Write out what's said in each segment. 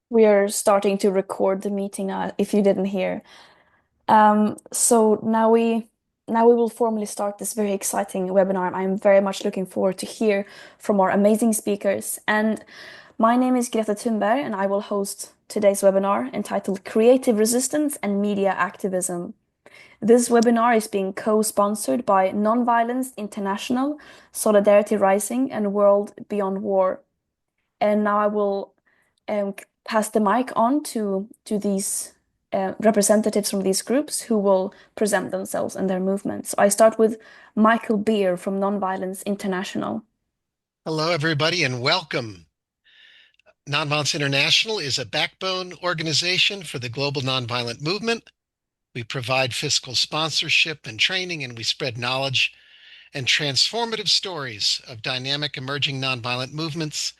We are starting to record the meeting now, if you didn't hear. So now we will formally start this very exciting webinar. I'm very much looking forward to hear from our amazing speakers. And my name is Greta Thunberg, and I will host today's webinar entitled Creative Resistance and Media Activism. This webinar is being co-sponsored by Nonviolence International, Solidarity Rising, and World Beyond War. And now I will pass the mic on to these representatives from these groups who will present themselves and their movements. So I start with Michael Beer from Nonviolence International. Hello, everybody, and welcome. Nonviolence International is a backbone organization for the global nonviolent movement. We provide fiscal sponsorship and training, and we spread knowledge and transformative stories of dynamic emerging nonviolent movements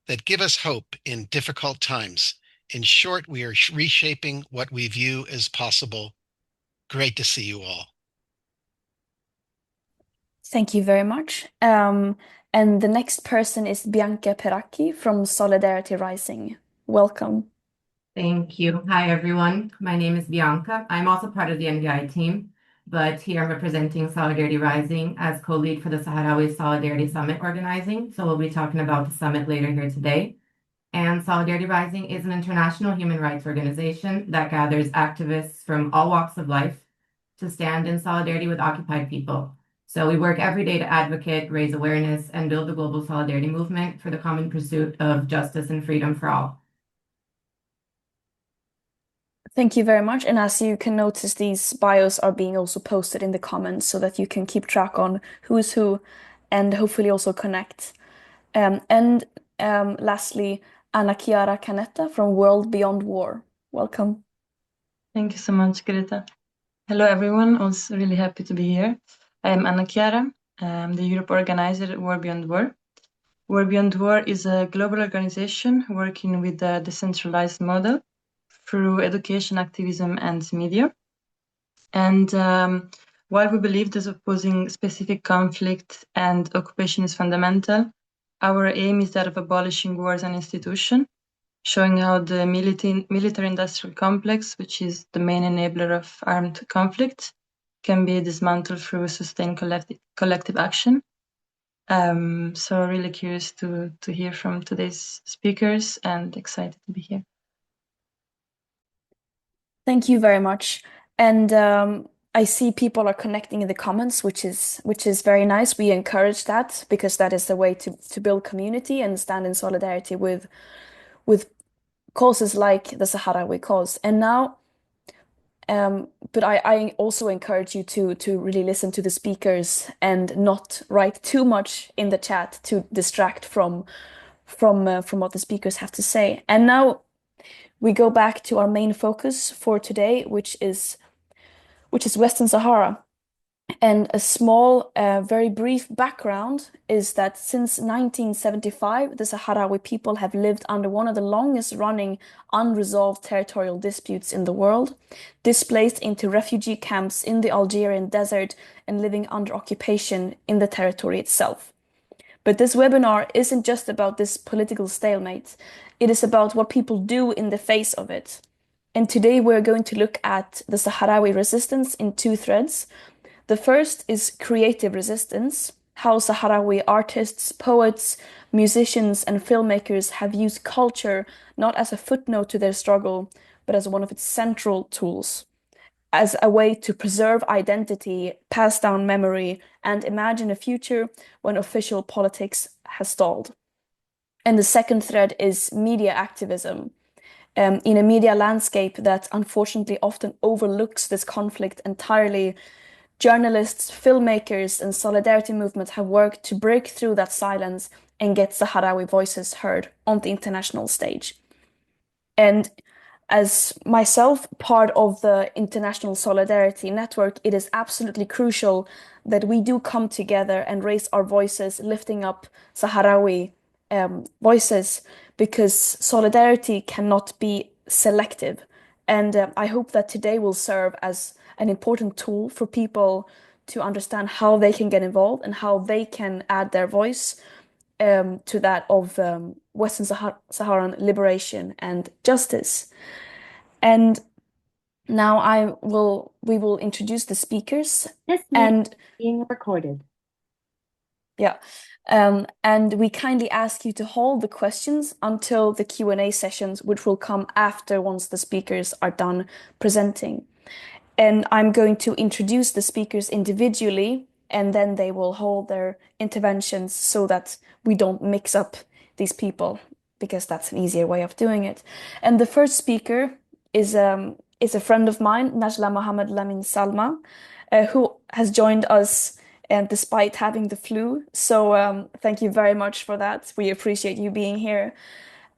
that give us hope in difficult times. In short, we are reshaping what we view as possible. Great to see you all. Thank you very much. And the next person is Bianca Peracchi from Solidarity Rising. Welcome. Thank you. Hi, everyone. My name is Bianca. I'm also part of the NVI team, but here I'm representing Solidarity Rising as co-lead for the Sahrawi Solidarity Summit organizing. So we'll be talking about the summit later here today. And Solidarity Rising is an international human rights organization that gathers activists from all walks of life to stand in solidarity with occupied people. So we work every day to advocate, raise awareness, and build the global solidarity movement for the common pursuit of justice and freedom for all. Thank you very much. And as you can notice, these bios are being also posted in the comments so that you can keep track on who's who and hopefully also connect. And lastly, Anna Chiara Canetta from World Beyond War. Welcome. Thank you so much, Greta. Hello, everyone. Also really happy to be here. I am Anna Chiara. I'm the Europe organizer at War Beyond War. War Beyond War is a global organization working with a decentralized model through education, activism, and media. And while we believe that opposing specific conflict and occupation is fundamental, our aim is that of abolishing war as an institution, showing how the military-industrial complex, which is the main enabler of armed conflict, can be dismantled through sustained collective action. So really curious to hear from today's speakers and excited to be here. Thank you very much. And I see people are connecting in the comments, which is very nice. We encourage that because that is the way to build community and stand in solidarity with causes like the Sahrawi cause. And now, but I also encourage you to really listen to the speakers and not write too much in the chat to distract from what the speakers have to say. And now we go back to our main focus for today, which is Western Sahara. And a small, very brief background is that since 1975, the Sahrawi people have lived under one of the longest running unresolved territorial disputes in the world, displaced into refugee camps in the Algerian desert and living under occupation in the territory itself. But this webinar isn't just about this political stalemate. It is about what people do in the face of it. And today we're going to look at the Sahrawi resistance in two threads. The first is creative resistance, how Sahrawi artists, poets, musicians, and filmmakers have used culture not as a footnote to their struggle, but as one of its central tools, as a way to preserve identity, pass down memory, and imagine a future when official politics has stalled. And the second thread is media activism. In a media landscape that unfortunately often overlooks this conflict entirely, journalists, filmmakers, and solidarity movements have worked to break through that silence and get Sahrawi voices heard on the international stage. And as myself, part of the International Solidarity Network, it is absolutely crucial that we do come together and raise our voices, lifting up Sahrawi voices, because solidarity cannot be selective. And I hope that today will serve as an important tool for people to understand how they can get involved and how they can add their voice to that of Western Saharan liberation and justice. And now we will introduce the speakers. This meeting is being recorded. Yeah. And we kindly ask you to hold the questions until the Q&A sessions, which will come after once the speakers are done presenting. And I'm going to introduce the speakers individually, and then they will hold their interventions so that we don't mix up these people, because that's an easier way of doing it. And the first speaker is a friend of mine, Najla Mohammed Lamin Salma, who has joined us and despite having the flu. So thank you very much for that. We appreciate you being here.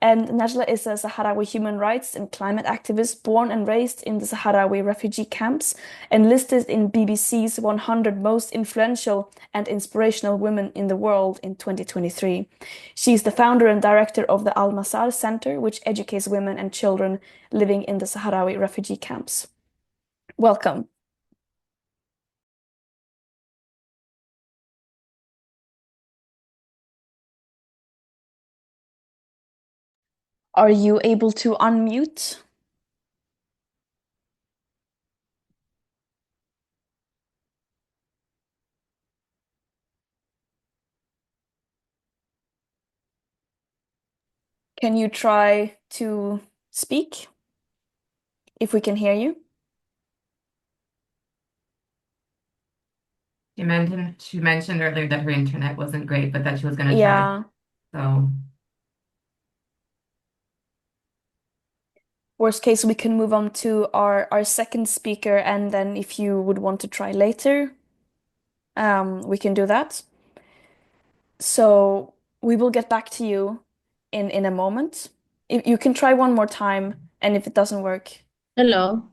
And Najla is a Sahrawi human rights and climate activist born and raised in the Sahrawi refugee camps and listed in BBC's 100 most influential and inspirational women in the world in 2023. She's the founder and director of the Al Masar Center, which educates women and children living in the Sahrawi refugee camps. Welcome. Are you able to unmute? Can you try to speak if we can hear you? She mentioned earlier that her internet wasn't great, but that she was going to Yeah. try. So Worst case, we can move on to our second speaker, and then if you would want to try later, we can do that. So we will get back to you in a moment. If you can try one more time, and if it doesn't work. Hello.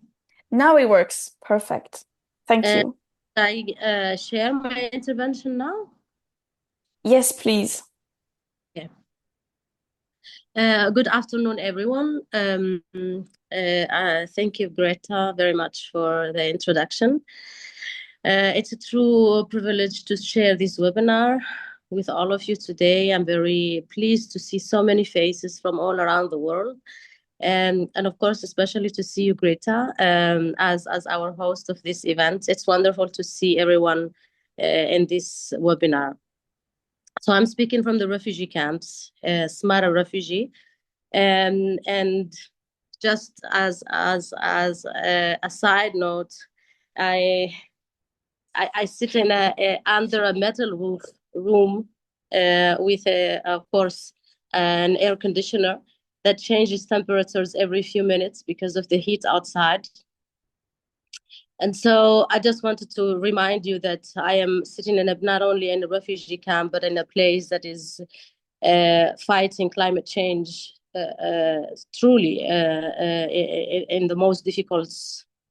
Now it works. Perfect. Thank you. I share my intervention now? Yes, please. Okay. Good afternoon, everyone. Thank you, Greta, very much for the introduction. It's a true privilege to share this webinar with all of you today. I'm very pleased to see so many faces from all around the world. And of course, especially to see you, Greta, as our host of this event. It's wonderful to see everyone in this webinar. So I'm speaking from the refugee camps, Smara refugee, and just as a side note, I sit in under a metal room with of course an air conditioner that changes temperatures every few minutes because of the heat outside. And so I just wanted to remind you that I am sitting not only in a refugee camp, but in a place that is fighting climate change truly in the most difficult,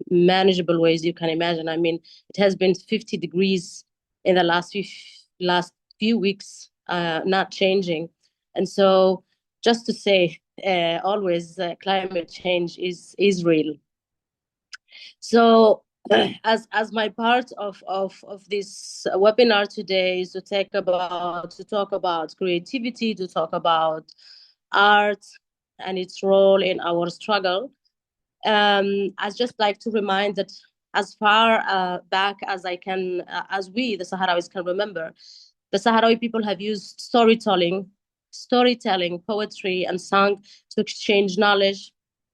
manageable ways you can imagine. I mean, it has been 50 degrees in the last few weeks, not changing. And so just to say, always climate change is real. So as my part of this webinar today is to talk about creativity, to talk about art and its role in our struggle. I'd just like to remind that as far back as we, the Sahrawis, can remember, the Sahrawi people have used storytelling, poetry, and song to exchange knowledge,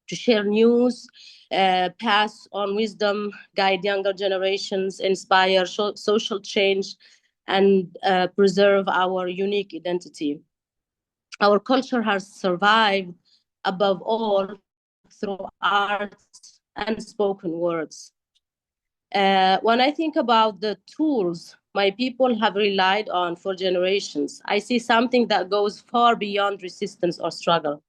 to share news, pass on wisdom, guide younger generations, inspire social change, and preserve our unique identity. Our culture has survived, above all, through art and spoken words. When I think about the tools my people have relied on for generations, I see something that goes far beyond resistance or struggle.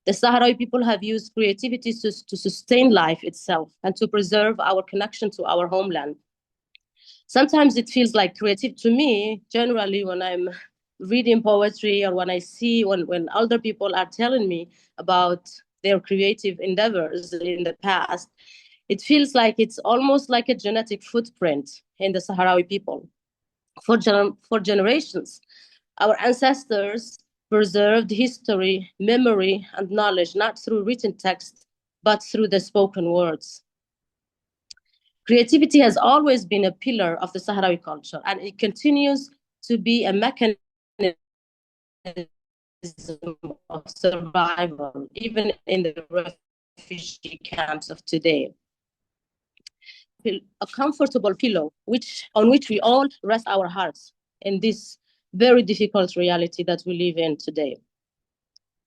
The Sahrawi people have used creativity to sustain life itself and to preserve our connection to our homeland. Sometimes it feels like creative to me, generally, when I'm reading poetry or when I see when older people are telling me about their creative endeavors in the past, it feels like it's almost like a genetic footprint in the Sahrawi people. For generations, Our ancestors preserved history, memory, and knowledge, not through written text, but through the spoken words. Creativity has always been a pillar of the Sahrawi culture, and it continues to be a mechanism of survival, even in the refugee camps of today. A comfortable pillow on which we all rest our hearts in this very difficult reality that we live in today.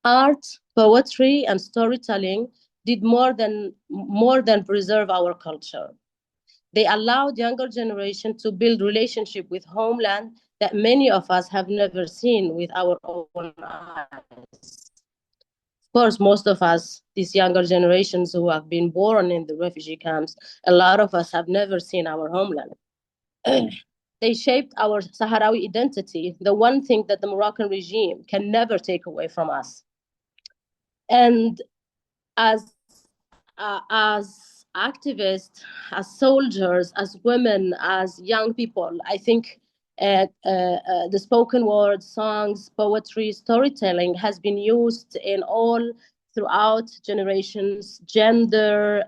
Art, poetry, and storytelling did more than preserve our culture. They allowed younger generation to build relationship with homeland that many of us have never seen with our own eyes. Of course, most of us, these younger generations who have been born in the refugee camps, a lot of us have never seen our homeland. They shaped our Sahrawi identity, the one thing that the Moroccan regime can never take away from us. And as activists, as soldiers, as women, as young people, I think the spoken word, songs, poetry, storytelling has been used in all throughout generations, gender,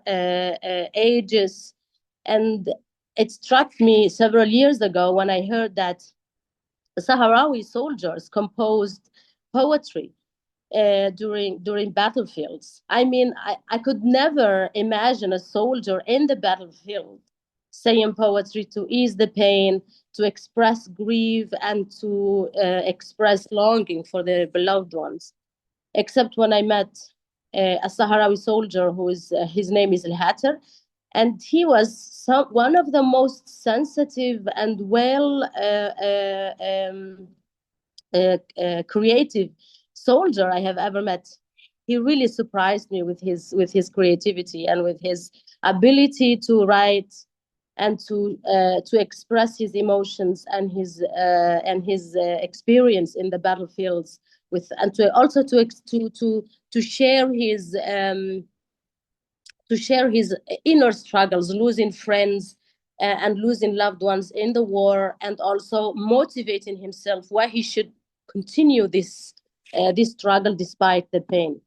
ages. And it struck me several years ago when I heard that Sahrawi soldiers composed poetry during battlefields. I mean, I could never imagine a soldier in the battlefield saying poetry to ease the pain, to express grief, and to express longing for their beloved ones. Except when I met a Sahrawi soldier his name is El-Hatter, and he was one of the most sensitive and creative soldier I have ever met. He really surprised me with his creativity and with his ability to write and to express his emotions and his experience in the battlefields and to also to share his inner struggles, losing friends and losing loved ones in the war, and also motivating himself why he should continue this struggle despite the pain.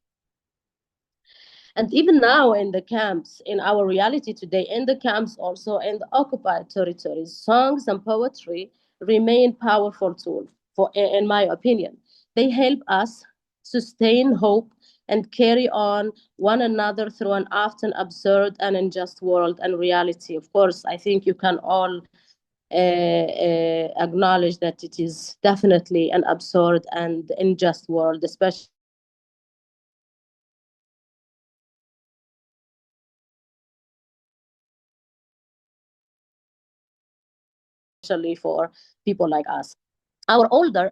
And even now in the camps, in our reality today, in the camps, also in the occupied territories, songs and poetry remain powerful tools, in my opinion. They help us sustain hope and carry on one another through an often absurd and unjust world and reality. Of course, I think you can all acknowledge that it is definitely an absurd and unjust world, especially for people like us. Our older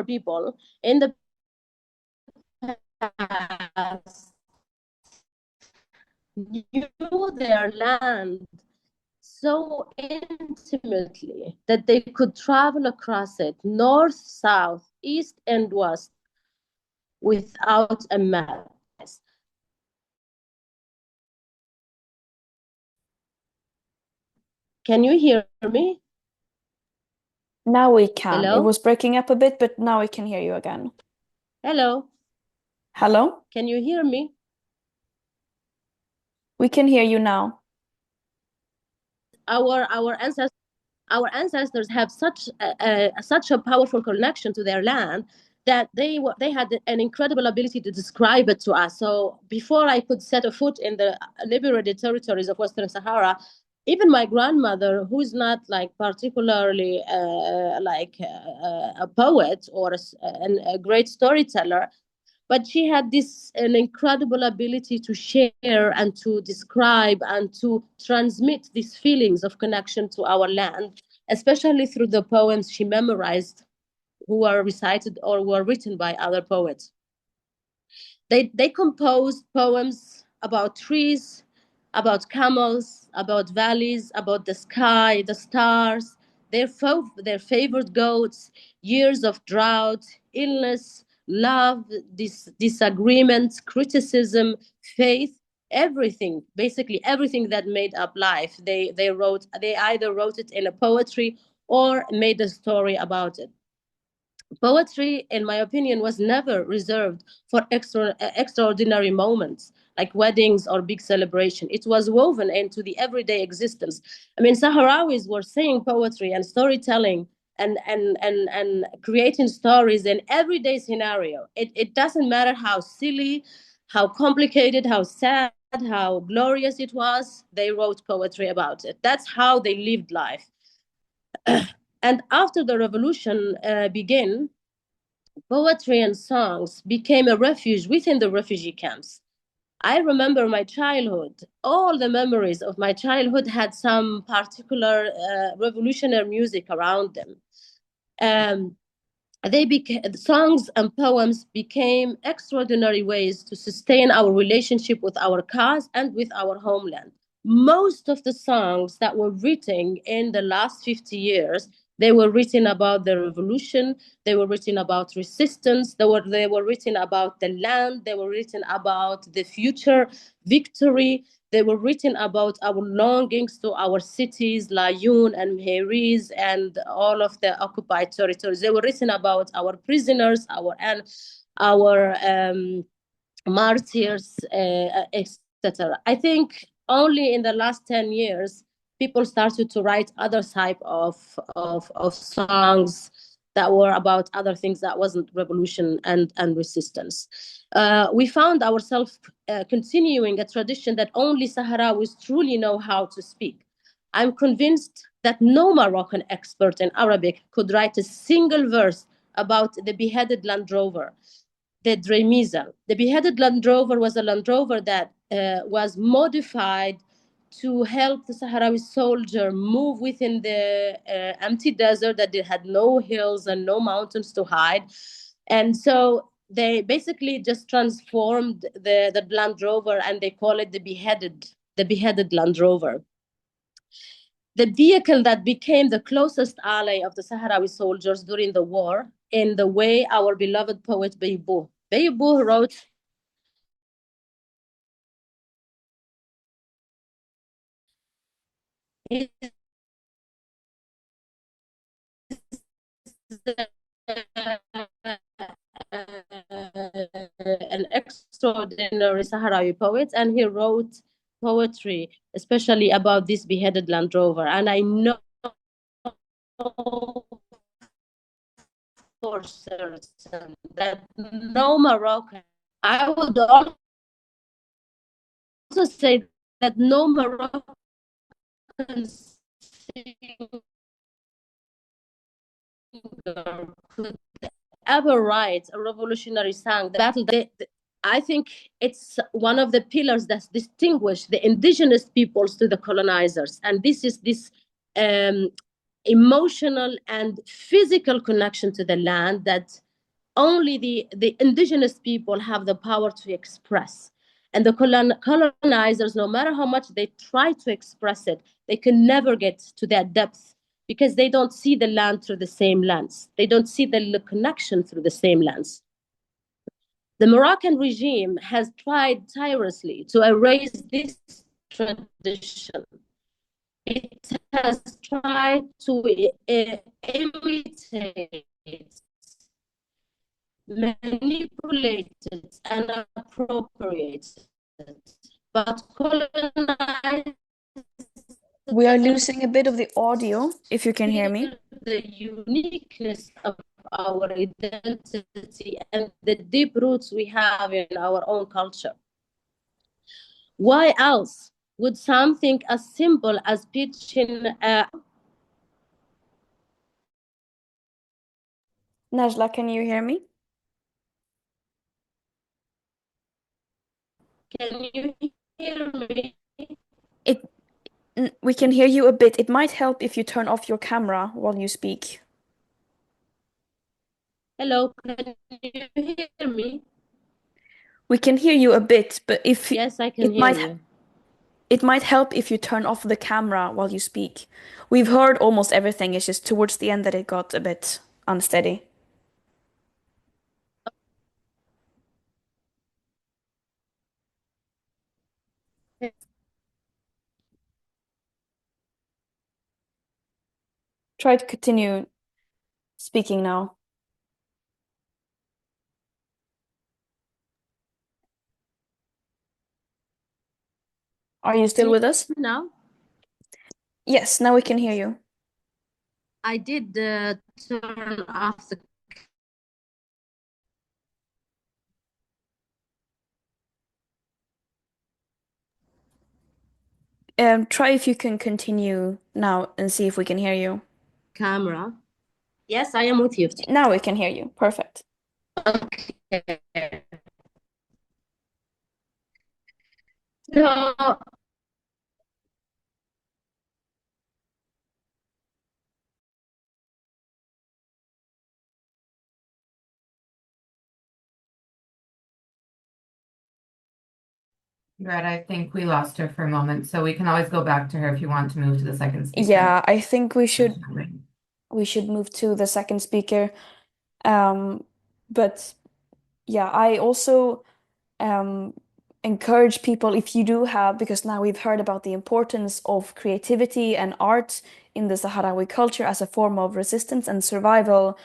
people in the past knew their land so intimately that they could travel across it, north, south, east, and west, without a map. Can you hear me? Now we can. It Hello? was breaking up a bit, but now we can hear you again. Hello? Hello? Can you hear me? We can hear you now. Our ancestors have such a powerful connection to their land that they had an incredible ability to describe it to us. So before I could set a foot in the liberated territories of Western Sahara, even my grandmother, who's not like particularly a poet or a great storyteller, but she had an incredible ability to share and to describe and to transmit these feelings of connection to our land, especially through the poems she memorized, who were recited or were written by other poets. They composed poems about trees, about camels, about valleys, about the sky, the stars, their favorite goats, years of drought, illness, love, disagreement, criticism, faith, everything, basically everything that made up life. They either wrote it in a poetry or made a story about it. Poetry, in my opinion, was never reserved for extraordinary moments like weddings or big celebration. It was woven into the everyday existence. I mean, Sahrawis were saying poetry and storytelling and creating stories in everyday scenario. It doesn't matter how silly, how complicated, how sad, how glorious it was. They wrote poetry about it. That's how they lived life. And after the revolution began, poetry and songs became a refuge within the refugee camps. I remember my childhood. All the memories of my childhood had some particular revolutionary music around them. Um, songs and poems became extraordinary ways to sustain our relationship with our cause and with our homeland. Most of the songs that were written in the last 50 years, they were written about the revolution, they were written about resistance, they were written about the land, they were written about the future victory. They were written about our longings to our cities, Layun and Mehriz, and all of the occupied territories. They were written about our prisoners, our martyrs, etc. I think only in the last 10 years, people started to write other type of songs that were about other things that wasn't revolution and resistance. We found ourselves continuing a tradition that only Sahrawis truly know how to speak. I'm convinced that no Moroccan expert in Arabic could write a single verse about the beheaded Land Rover, the Dremisa. The beheaded Land Rover was a Land Rover that was modified to help the Sahrawi soldier move within the empty desert that they had no hills and no mountains to hide. And so they basically just transformed the Land Rover and they call it the beheaded Land Rover. The vehicle that became the closest ally of the Sahrawi soldiers during the war, in the way our beloved poet Beibou wrote, an extraordinary Sahrawi poet, and he wrote poetry, especially about this beheaded Land Rover. And I know for certain that no Moroccan, I would also say that no Moroccan singer could ever write a revolutionary song. The battle, I think it's one of the pillars that distinguish the indigenous peoples to the colonizers. And this is this emotional and physical connection to the land that only the indigenous people have the power to express. And the colonizers, no matter how much they try to express it, they can never get to that depth because they don't see the land through the same lens. They don't see the connection through the same lens. The Moroccan regime has tried tirelessly to erase this tradition. It has tried to imitate, manipulate it, and appropriate it. But colonizers We are losing a bit of the audio, if you can hear me. the uniqueness of our identity and the deep roots we have in our own culture. Why else would something as simple as pitching Najla, can you hear me? can you hear me? We can hear you a bit. It might help if you turn off your camera while you speak. Hello, can you hear me? We can hear you a bit, but if Yes, I can it hear might you. it might help if you turn off the camera while you speak. We've heard almost everything. It's just towards the end that it got a bit unsteady. Try to continue speaking now. Are you still with us? Now Yes, now we can hear you. I did turn off the Try if you can continue now and see if we can hear you. camera. Yes, I am with you. Now we can hear you. Perfect. Okay. So Right, I think we lost her for a moment, so we can always go back to her if you want to move to the second speaker. Yeah, I think we should move to the second speaker. But yeah, I also encourage people, if you do have, because now we've heard about the importance of creativity and art in the Sahrawi culture as a form of resistance and survival.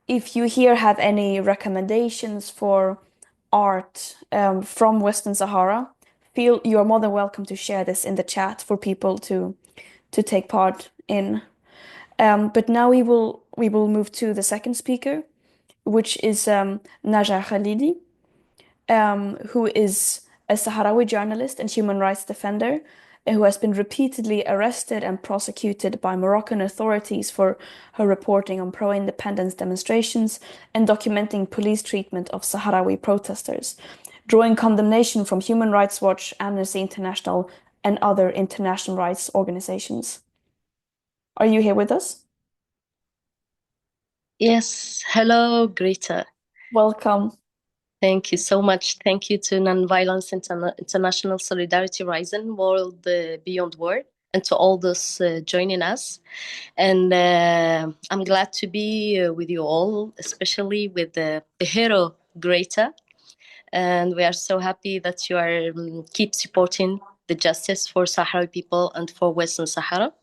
If you here have any recommendations for art from Western Sahara, feel you are more than welcome to share this in the chat for people to take part in. But now we will move to the second speaker, which is Naja Khalidi, who is a Sahrawi journalist and human rights defender who has been repeatedly arrested and prosecuted by Moroccan authorities for her reporting on pro-independence demonstrations and documenting police treatment of Sahrawi protesters, drawing condemnation from Human Rights Watch, Amnesty International, and other international rights organizations. Are you here with us? Yes, hello, Greta. Welcome. Thank you so much. Thank you to Nonviolence International Solidarity Rising World Beyond War, and to all those joining us. And I'm glad to be with you all, especially with the hero, Greta. And we are so happy that you are keep supporting the justice for Sahrawi people and for Western Sahara.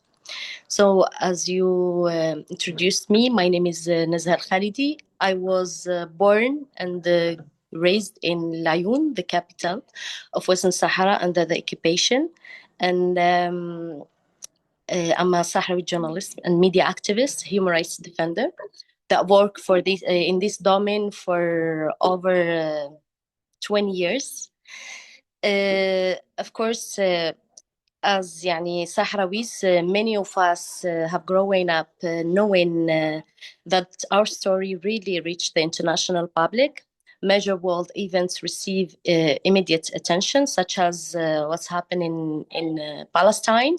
So, as you introduced me, my name is Nazar Khalidi. I was born and raised in Laayoune, the capital of Western Sahara, under the occupation. And I'm a Sahrawi journalist and media activist, human rights defender that work for this in this domain for over 20 years. Of course, as يعني Sahrawis, many of us have grown up knowing that our story really reached the international public. Major world events receive immediate attention, such as what's happening in Palestine.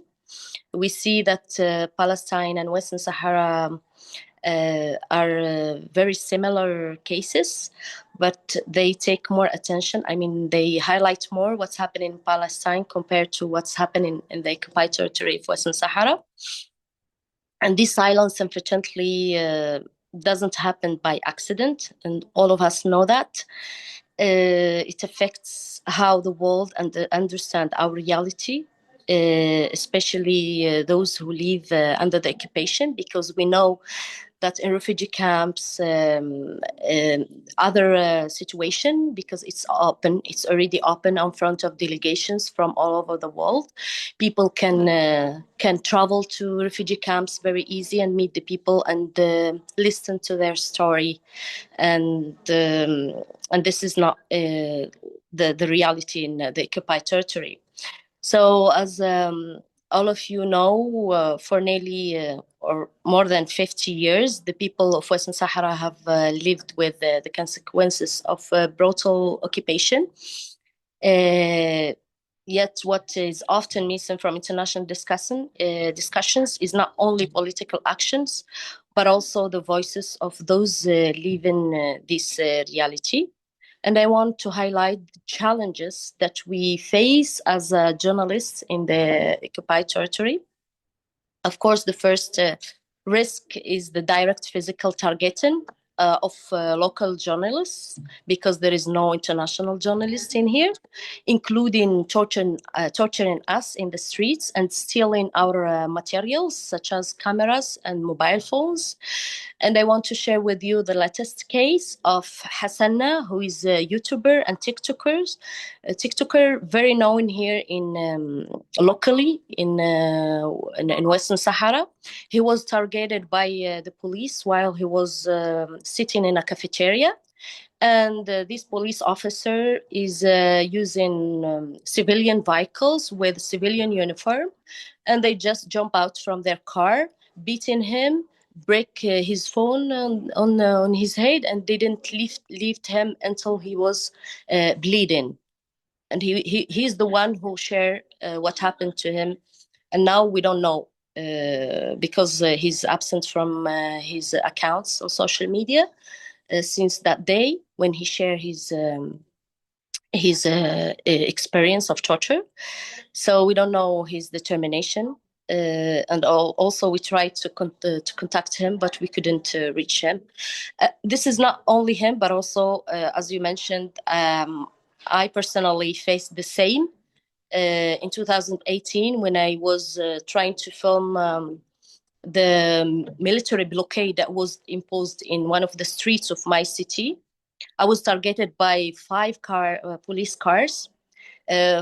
We see that Palestine and Western Sahara are very similar cases, but they take more attention. I mean, they highlight more what's happening in Palestine compared to what's happening in the occupied territory of Western Sahara. And this silence, unfortunately, doesn't happen by accident, and all of us know that. It affects how the world understand our reality, especially those who live under the occupation, because we know that in refugee camps, other situation, because it's already open in front of delegations from all over the world. People can travel to refugee camps very easy and meet the people and listen to their story, and this is not the reality in the occupied territory. So, as all of you know, for nearly or more than 50 years, the people of Western Sahara have lived with the consequences of brutal occupation. Yet, what is often missing from international discussions is not only political actions, but also the voices of those living this reality. And I want to highlight the challenges that we face as journalists in the occupied territory. Of course, the first risk is the direct physical targeting of local journalists, because there is no international journalist in here, including torturing us in the streets and stealing our materials such as cameras and mobile phones. And I want to share with you the latest case of Hassanna, who is a YouTuber and TikToker very known here in locally in Western Sahara. He was targeted by the police while he was sitting in a cafeteria. And this police officer is using civilian vehicles with civilian uniform. And they just jump out from their car, beating him, break his phone on his head, and didn't lift him until he was bleeding. And he's the one who shared what happened to him. And now we don't know because he's absent from his accounts on social media since that day when he shared his experience of torture. So we don't know his determination. And also we tried to contact him, but we couldn't reach him. This is not only him, but also, as you mentioned, I personally faced the same in 2018 when I was trying to film the military blockade that was imposed in one of the streets of my city. I was targeted by 5 police cars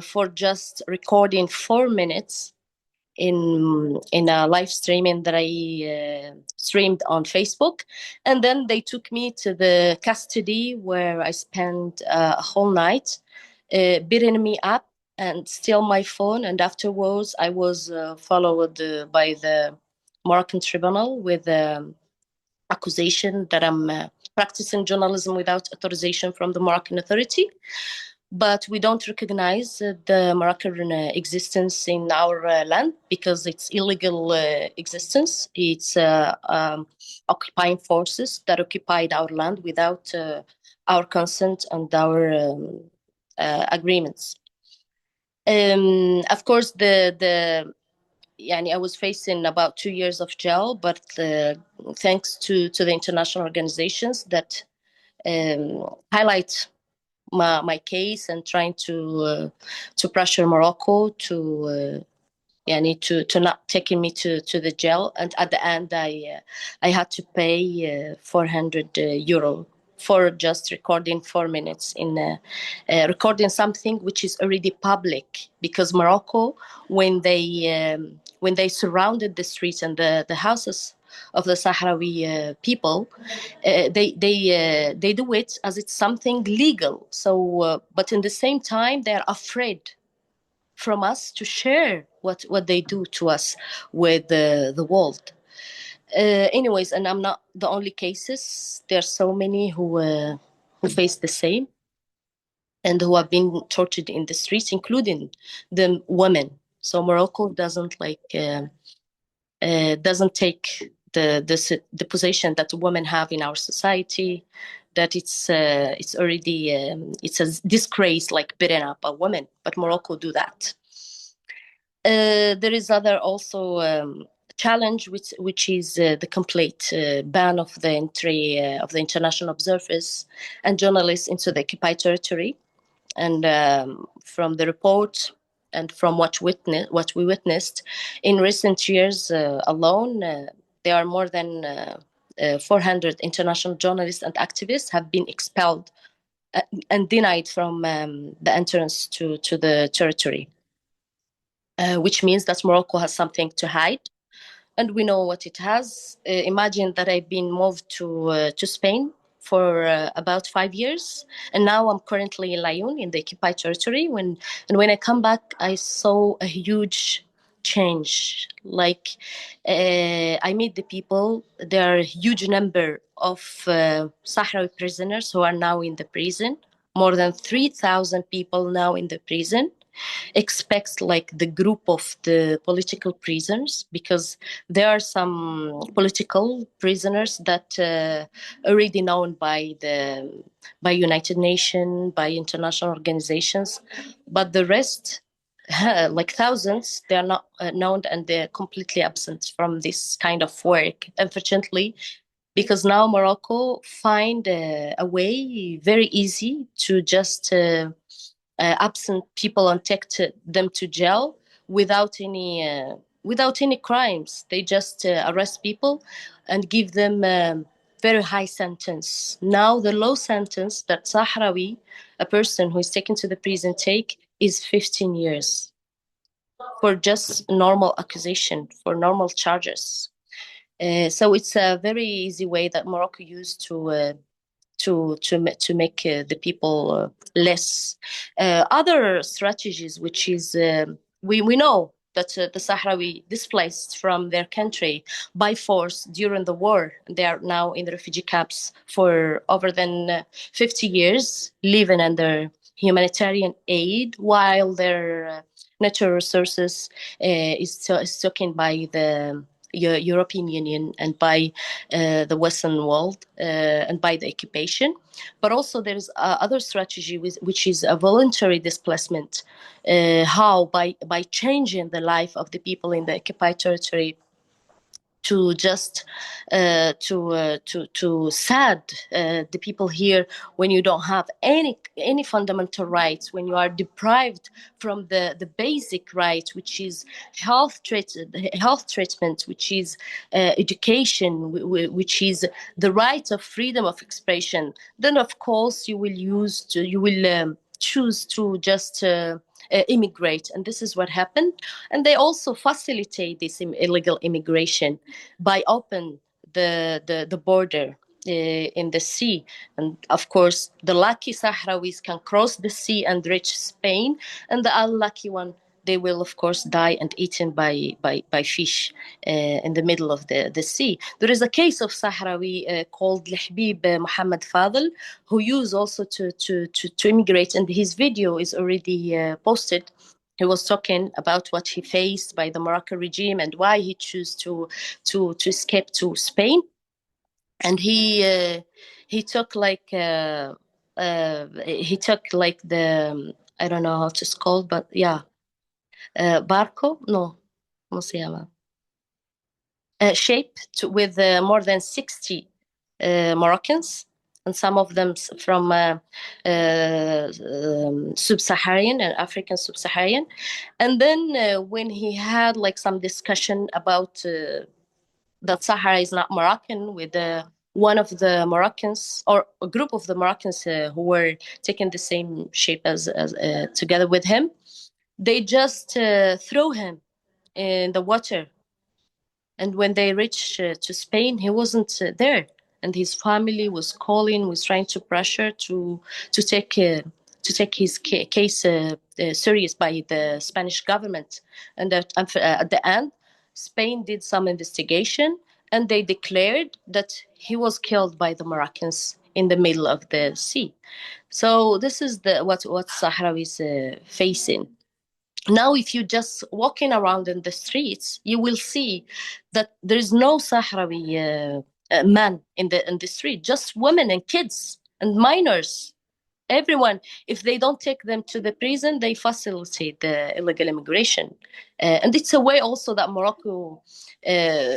for just recording 4 minutes in a live streaming that I streamed on Facebook. And then they took me to the custody where I spent a whole night beating me up and steal my phone. And afterwards, I was followed by the Moroccan tribunal with accusation that I'm practicing journalism without authorization from the Moroccan authority. But we don't recognize the Moroccan existence in our land because it's illegal existence. It's occupying forces that occupied our land without our consent and our agreements. Of course, I was facing about 2 years of jail, but thanks to the international organizations that highlight my case and trying to pressure Morocco to not taking me to the jail. And at the end, I had to pay 400 euro for just recording 4 minutes in recording something which is already public, because Morocco, when they surrounded the streets and the houses of the Sahrawi people, they do it as it's something legal. So, but in the same time, they are afraid from us to share what they do to us with the world. Anyways, and I'm not the only cases. There are so many who face the same and who have been tortured in the streets, including the women. So Morocco doesn't doesn't take the position that women have in our society, that it's already it's a disgrace, like beating up a woman. But Morocco do that. There is other also challenge, which is the complete ban of the entry of the international observers and journalists into the occupied territory. And from the report and from what we witnessed in recent years alone, there are more than 400 international journalists and activists have been expelled and denied from the entrance to the territory, which means that Morocco has something to hide. And we know what it has. Imagine that I've been moved to Spain for about 5 years, and now I'm currently in Lyon, in the occupied territory. When I come back, I saw a huge change. Like I meet the people. There are a huge number of Sahrawi prisoners who are now in the prison. More than 3,000 people now in the prison. Expects like the group of the political prisoners, because there are some political prisoners that already known by United Nations, by international organizations, but the rest, like thousands, they are not known, and they're completely absent from this kind of work. Unfortunately, because now Morocco find a way very easy to just absent people and take them to jail without any crimes. They just arrest people and give them very high sentence. Now the low sentence that Sahrawi, a person who is taken to the prison, take is 15 years for just normal accusation, for normal charges. So it's a very easy way that Morocco used to make the people less. Other strategies, which is we know that the Sahrawi displaced from their country by force during the war. They are now in the refugee camps for over than 50 years, living under humanitarian aid, while their natural resources is taken by the European Union and by the Western world and by the occupation. But also there's other strategy which is a voluntary displacement. How by changing the life of the people in the occupied territory to just to sad the people here when you don't have any fundamental rights, when you are deprived from the basic rights, which is health treatment, which is education, which is the right of freedom of expression. Then of course you will choose to just immigrate, and this is what happened. And they also facilitate this illegal immigration by open the border in the sea. And of course, the lucky Sahrawis can cross the sea and reach Spain, and the unlucky one, they will of course die and eaten by fish in the middle of the sea. There is a case of Sahrawi called Lihbib Muhammad Fadl, who used also to immigrate, and his video is already posted. He was talking about what he faced by the Moroccan regime and why he chose to escape to Spain. And he took like the I don't know how it's called, but yeah, barco, no, ¿cómo se llama? Shape with more than 60 Moroccans, and some of them from sub-Saharan and African sub-Saharan. And then when he had like some discussion about that Sahara is not Moroccan with one of the Moroccans or a group of the Moroccans who were taking the same shape as together with him, they just threw him in the water. And when they reached to Spain, he wasn't there, and his family was calling, was trying to pressure to take his case serious by the Spanish government. And at the end, Spain did some investigation, and they declared that he was killed by the Moroccans in the middle of the sea. So this is what Sahrawi is facing. Now, if you just walking around in the streets, you will see that there is no Sahrawi man in the street, just women and kids and minors. Everyone, if they don't take them to the prison, they facilitate the illegal immigration. And it's a way also that Morocco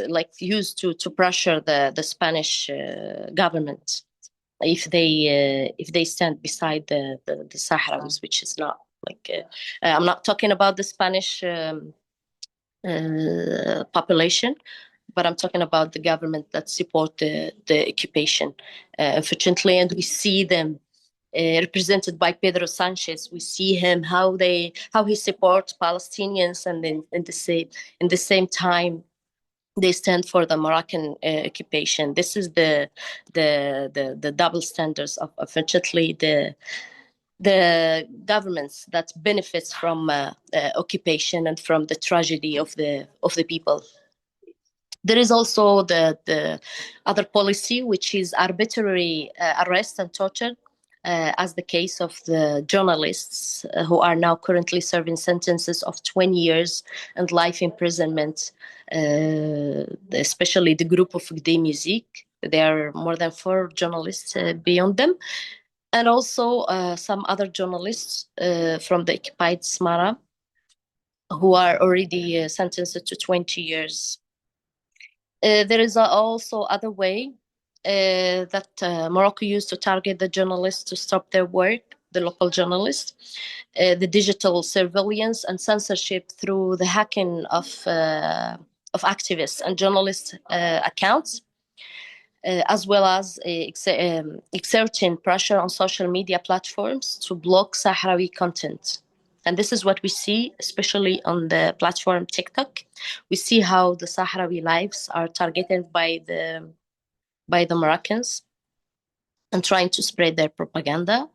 like used to pressure the Spanish government if they stand beside the Sahrawis, which is not like I'm not talking about the Spanish population, but I'm talking about the government that support the occupation, unfortunately. And we see them represented by Pedro Sanchez. We see him how he supports Palestinians, and then in the same time they stand for the Moroccan occupation. This is the double standards of unfortunately the governments that benefits from occupation and from the tragedy of the people. There is also the other policy, which is arbitrary arrest and torture, as the case of the journalists who are now currently serving sentences of 20 years and life imprisonment, especially the group of Gde Musique. There are more than 4 journalists beyond them. And also some other journalists from the occupied Smara who are already sentenced to 20 years. There is also other way that Morocco used to target the journalists to stop their work, the local journalists, the digital surveillance and censorship through the hacking of activists and journalists' accounts, as well as exerting pressure on social media platforms to block Sahrawi content. And this is what we see, especially on the platform TikTok. We see how the Sahrawi lives are targeted by the Moroccans and trying to spread their propaganda.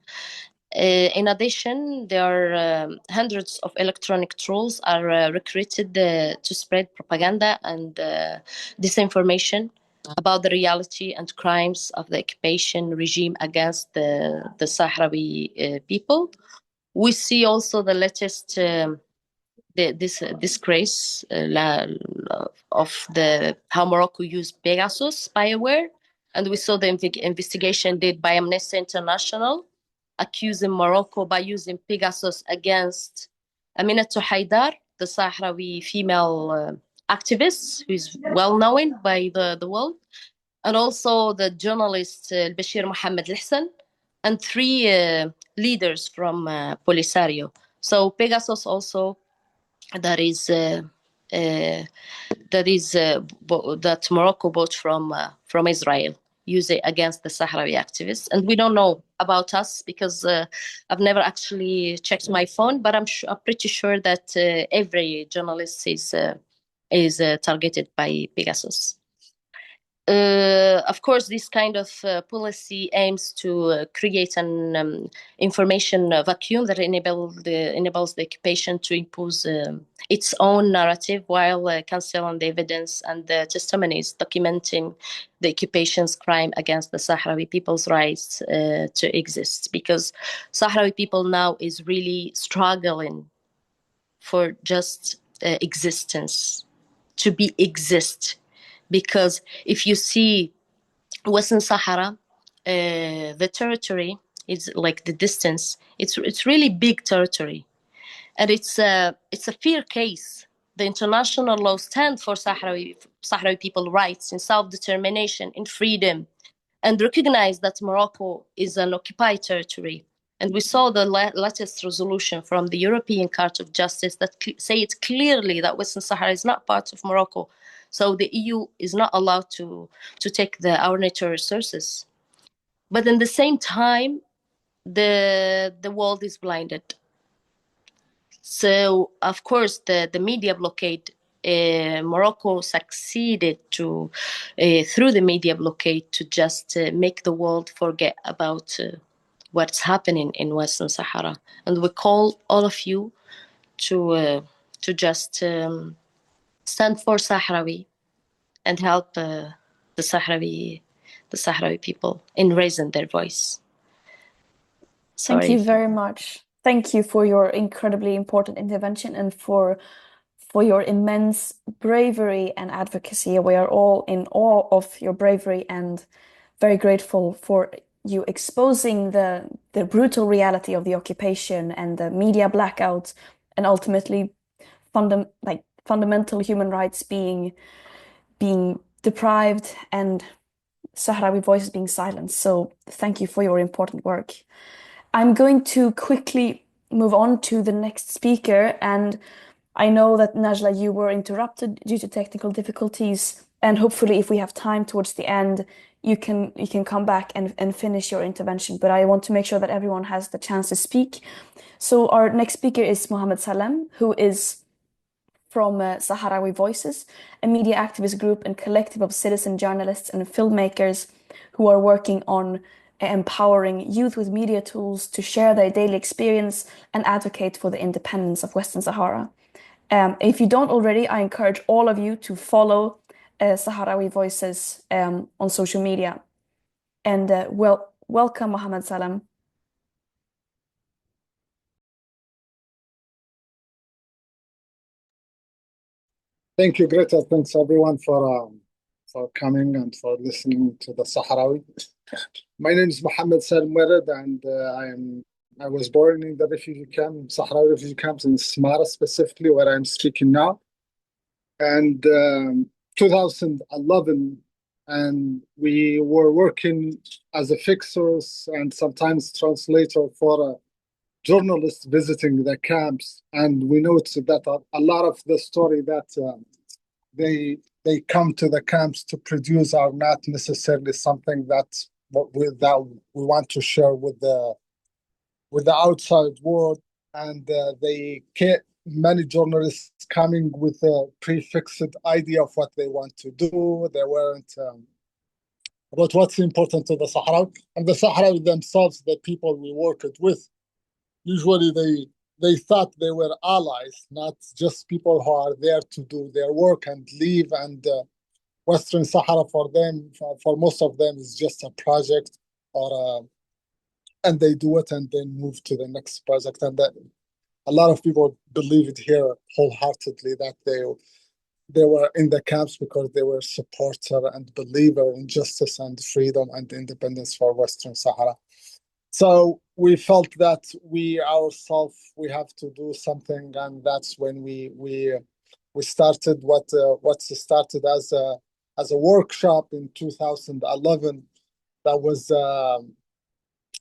In addition, there are hundreds of electronic trolls are recruited to spread propaganda and disinformation about the reality and crimes of the occupation regime against the Sahrawi people. We see also the latest this disgrace of how Morocco used Pegasus spyware, and we saw the investigation did by Amnesty International accusing Morocco by using Pegasus against Aminata Haidar, the Sahrawi female activist who is well known by the world, and also the journalist Bashir Mohammed Al-Hassan, and three leaders from Polisario. So Pegasus also that Morocco bought from Israel, use it against the Sahrawi activists. And we don't know about us because I've never actually checked my phone, but I'm pretty sure that every journalist is targeted by Pegasus. Of course, this kind of policy aims to create an information vacuum that enables the occupation to impose its own narrative while canceling the evidence and the testimonies documenting the occupation's crime against the Sahrawi people's rights to exist. Because Sahrawi people now is really struggling for just existence, to exist. Because if you see Western Sahara, the territory is like the distance. It's really big territory, and it's a fair case. The international law stands for Sahrawi people rights in self-determination, in freedom, and recognize that Morocco is an occupied territory. And we saw the latest resolution from the European Court of Justice that say it clearly that Western Sahara is not part of Morocco. So the EU is not allowed to take our natural resources. But in the same time, the world is blinded. So, of course, the media blockade, Morocco succeeded to, through the media blockade, to just make the world forget about what's happening in Western Sahara. And we call all of you to just stand for Sahrawi and help the Sahrawi people in raising their voice. Sorry. Thank you very much. Thank you for your incredibly important intervention and for your immense bravery and advocacy. We are all in awe of your bravery and very grateful for you exposing the brutal reality of the occupation and the media blackout, and ultimately fundamental human rights being deprived and Sahrawi voices being silenced. So thank you for your important work. I'm going to quickly move on to the next speaker, and I know that Najla, you were interrupted due to technical difficulties, and hopefully if we have time towards the end, you can come back and finish your intervention. But I want to make sure that everyone has the chance to speak. So our next speaker is Mohammed Salem, who is from Sahrawi Voices, a media activist group and collective of citizen journalists and filmmakers who are working on empowering youth with media tools to share their daily experience and advocate for the independence of Western Sahara. If you don't already, I encourage all of you to follow Sahrawi Voices on social media. And welcome, Mohammed Salem. Thank you, Greta. Thanks everyone for coming and for listening to the Sahrawi. My name is Mohammed Salem Wered, and I was born in the refugee camp, Sahrawi refugee camps in Smara, specifically where I'm speaking now. And 2011, and we were working as a fixers and sometimes translator for journalists visiting the camps. And we noticed that a lot of the story that they come to the camps to produce are not necessarily something that we want to share with the outside world, and they can't. Many journalists coming with a prefixed idea of what they want to do. They weren't about what's important to the Sahrawi, and the Sahrawi themselves, the people we worked with, usually they thought they were allies, not just people who are there to do their work and leave. And Western Sahara for them, for most of them, is just a project, or and they do it and then move to the next project. And that a lot of people believe it here wholeheartedly that they were in the camps because they were supporter and believer in justice and freedom and independence for Western Sahara. So we felt that we ourselves we have to do something, and that's when we started what started as a workshop in 2011 that was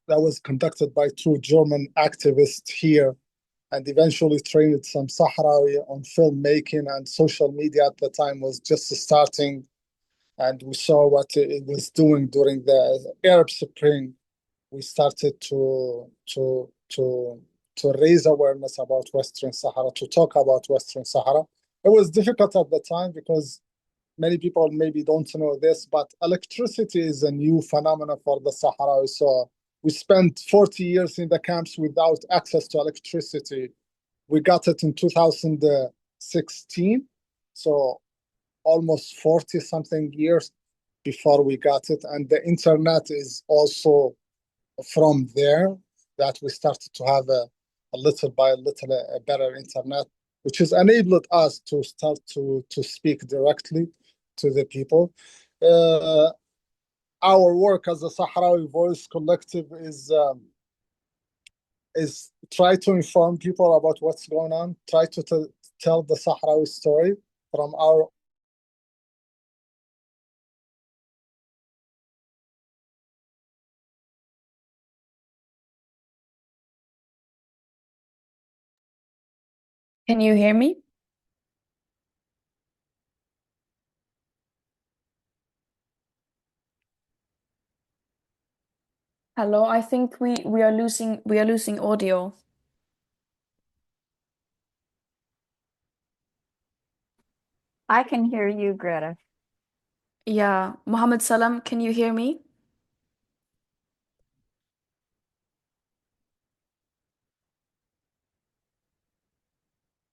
that was conducted by two German activists here, and eventually trained some Sahrawi on filmmaking, and social media at the time was just starting, and we saw what it was doing during the Arab Spring. We started to raise awareness about Western Sahara, to talk about Western Sahara. It was difficult at the time because many people maybe don't know this, but electricity is a new phenomenon for the Sahrawi. So we spent 40 years in the camps without access to electricity. We got it in 2016, so almost 40 something years before we got it. And the internet is also from there that we started to have a little by little a better internet, which has enabled us to start to speak directly to the people. Uh, our work as a Sahrawi Voice Collective is try to inform people about what's going on, try to tell the Sahrawi story from our. Can you hear me? Hello, I think we are losing audio. I can hear you, Greta. Yeah, Mohammed Salam, can you hear me?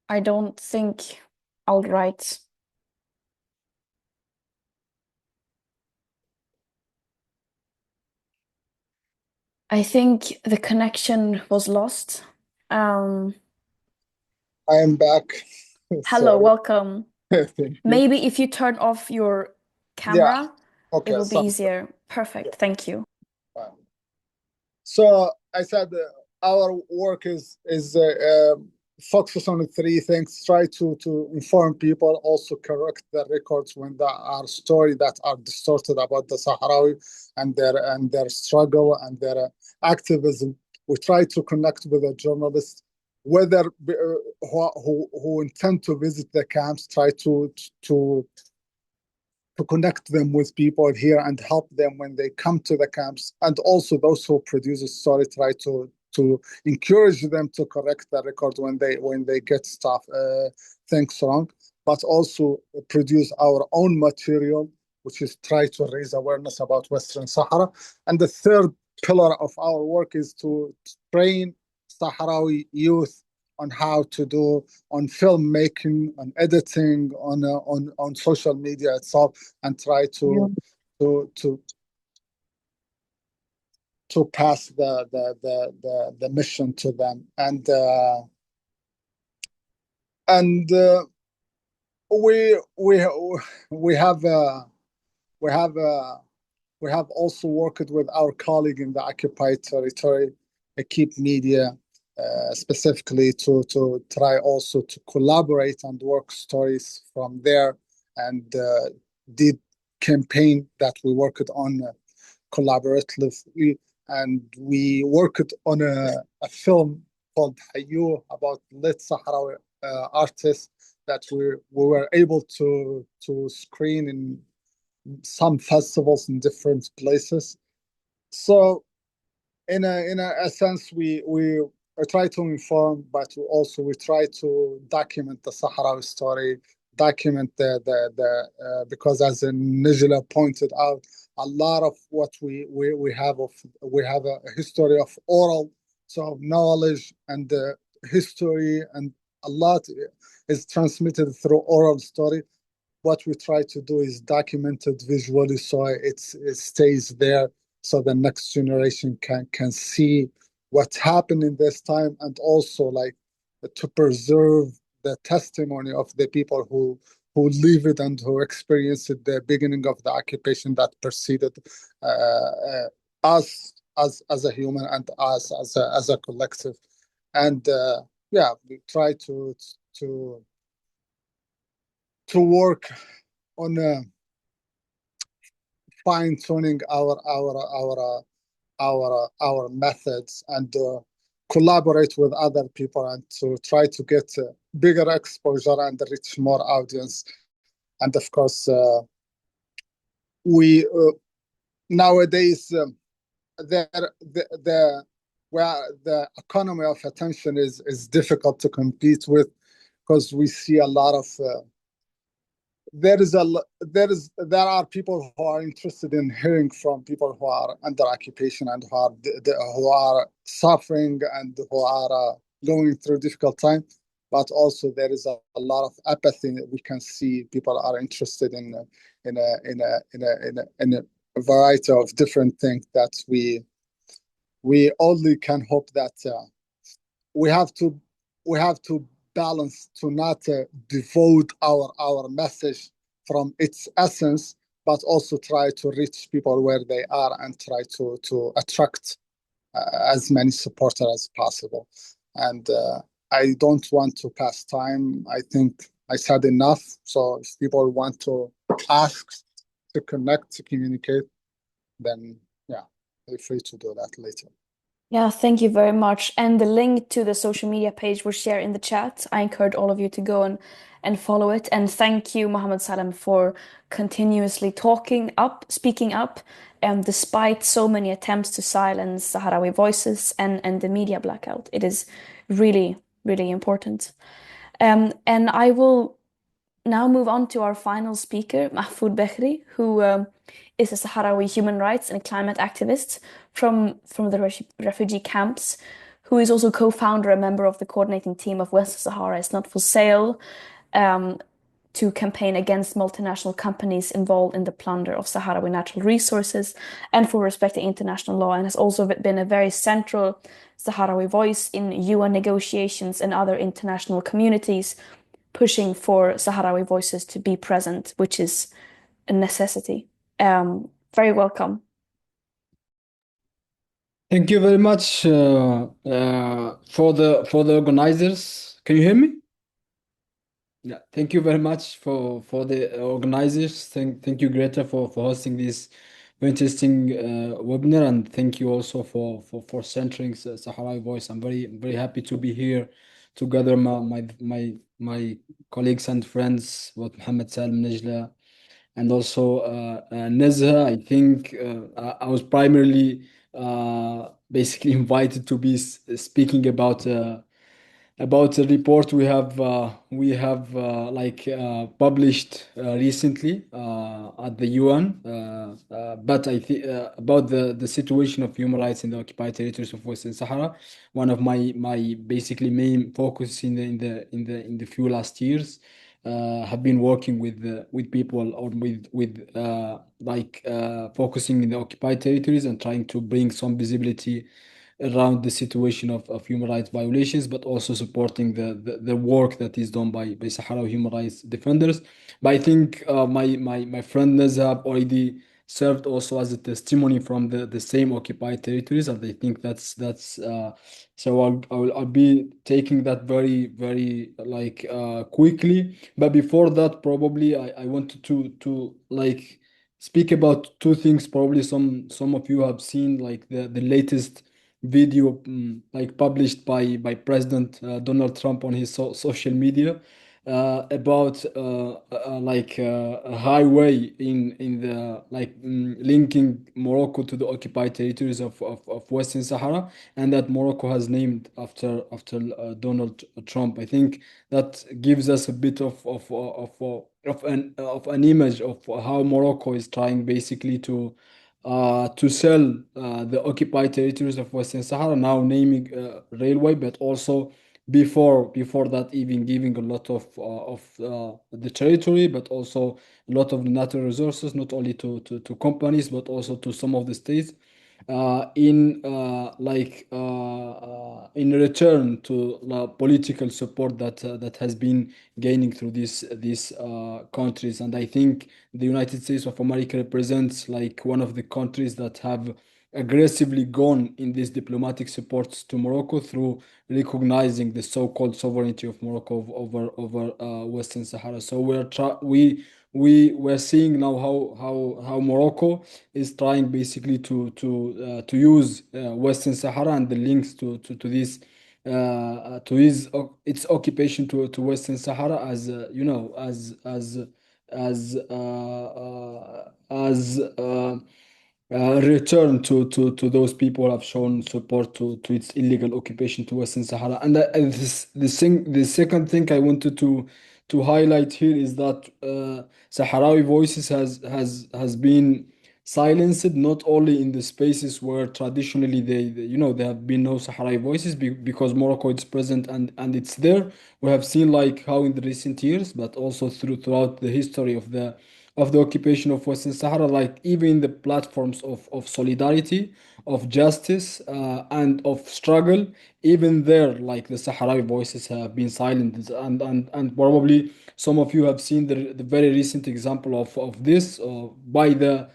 I don't think I'll write. I think the connection was lost. Um, I am back. Hello, Sorry. welcome. Thank you. Maybe if you turn off your Yeah. camera, it Okay. will be easier. Perfect. Thank you. So I said our work is focus on three things: try to inform people, also correct the records when there are stories that are distorted about the Sahrawi and their struggle and their activism. We try to connect with the journalists, whether who intend to visit the camps, try to to connect them with people here and help them when they come to the camps, and also those who produce a story try to encourage them to correct the record when they get stuff things wrong, but also produce our own material, which is try to raise awareness about Western Sahara. And the third pillar of our work is to train Sahrawi youth on how to do on filmmaking, on editing, on social media itself, and try to to to pass the mission to them. And we we we have we have we have also worked with our colleague in the occupied territory, Keep Media, specifically to try also to collaborate and work stories from there, and did campaign that we worked on collaboratively, and we worked on a film called Hayu about lit Sahrawi artists that we were able to screen in some festivals in different places. So in a sense, we try to inform, but we try to document the Sahrawi story, document because as Nijla pointed out, a lot of what we have a history of oral, so knowledge and history, and a lot is transmitted through oral story. What we try to do is document it visually so it stays there, so the next generation can see what happened in this time, and also like to preserve the testimony of the people who live it and who experienced it, the beginning of the occupation that preceded us as a human and us as a collective. And yeah, we try to work on fine tuning our methods, and collaborate with other people, and to try to get bigger exposure and reach more audience. And of course, we nowadays the where the economy of attention is difficult to compete with, because we see a lot of there are people who are interested in hearing from people who are under occupation and who are suffering and who are going through difficult time. But also there is a lot of apathy that we can see. People are interested in a variety of different things that we only can hope that we have to balance, to not devote our message from its essence, but also try to reach people where they are, and try to attract as many supporters as possible. And I don't want to pass time. I think I said enough. So if people want to ask, to connect, to communicate, then yeah, feel free to do that later. Yeah, thank you very much. And the link to the social media page we'll share in the chat. I encourage all of you to go and follow it. And thank you, Mohammed Salem, for continuously speaking up, despite so many attempts to silence Sahrawi voices and the media blackout. It is really, really important. And I will now move on to our final speaker, Mahfoud Bekhri, who is a Sahrawi human rights and climate activist from the refugee camps, who is also co-founder and member of the coordinating team of Western Sahara is Not for Sale, to campaign against multinational companies involved in the plunder of Sahrawi natural resources and for respecting international law, and has also been a very central Sahrawi voice in UN negotiations and other international communities, pushing for Sahrawi voices to be present, which is a necessity. Very welcome. Thank you very much for the organizers. Can you hear me? Yeah, thank you very much for the organizers. Thank you, Greta, for hosting this very interesting webinar, and thank you also for centering Sahrawi voice. I'm very happy to be here together my colleagues and friends, with Mohammed Salim, Najla, and also Nezha. I think I was primarily basically invited to be speaking about a report we have published recently at the UN, but I think about the situation of human rights in the occupied territories of Western Sahara. One of my basically main focus in the few last years have been working with people, or with focusing in the occupied territories and trying to bring some visibility around the situation of human rights violations, but also supporting the work that is done by Sahrawi human rights defenders. But I think my friend Nazab already served also as a testimony from the same occupied territories, and I think that's so I'll be taking that very quickly. But before that, probably I wanted to speak about two things. Probably some of you have seen like the latest video like published by President Donald Trump on his social media about a highway in the like linking Morocco to the occupied territories of Western Sahara, and that Morocco has named after Donald Trump. I think that gives us a bit of an image of how Morocco is trying basically to sell the occupied territories of Western Sahara, now naming railway, but also before that even giving a lot of the territory, but also a lot of the natural resources, not only to companies, but also to some of the states in return to the political support that has been gaining through these countries. And I think the United States of America represents like one of the countries that have aggressively gone in these diplomatic supports to Morocco through recognizing the so-called sovereignty of Morocco over Western Sahara. So we're seeing now how Morocco is trying basically to use Western Sahara and the links to this to its occupation to Western Sahara as as return to those people who have shown support to its illegal occupation to Western Sahara. And the second thing I wanted to highlight here is that Sahrawi voices has been silenced not only in the spaces where traditionally there have been no Sahrawi voices because Morocco is present and it's there. We have seen like how in the recent years, but also throughout the history of the occupation of Western Sahara, like even the platforms of solidarity, of justice, and of struggle, even there, like the Sahrawi voices have been silenced. And probably some of you have seen the very recent example of this by the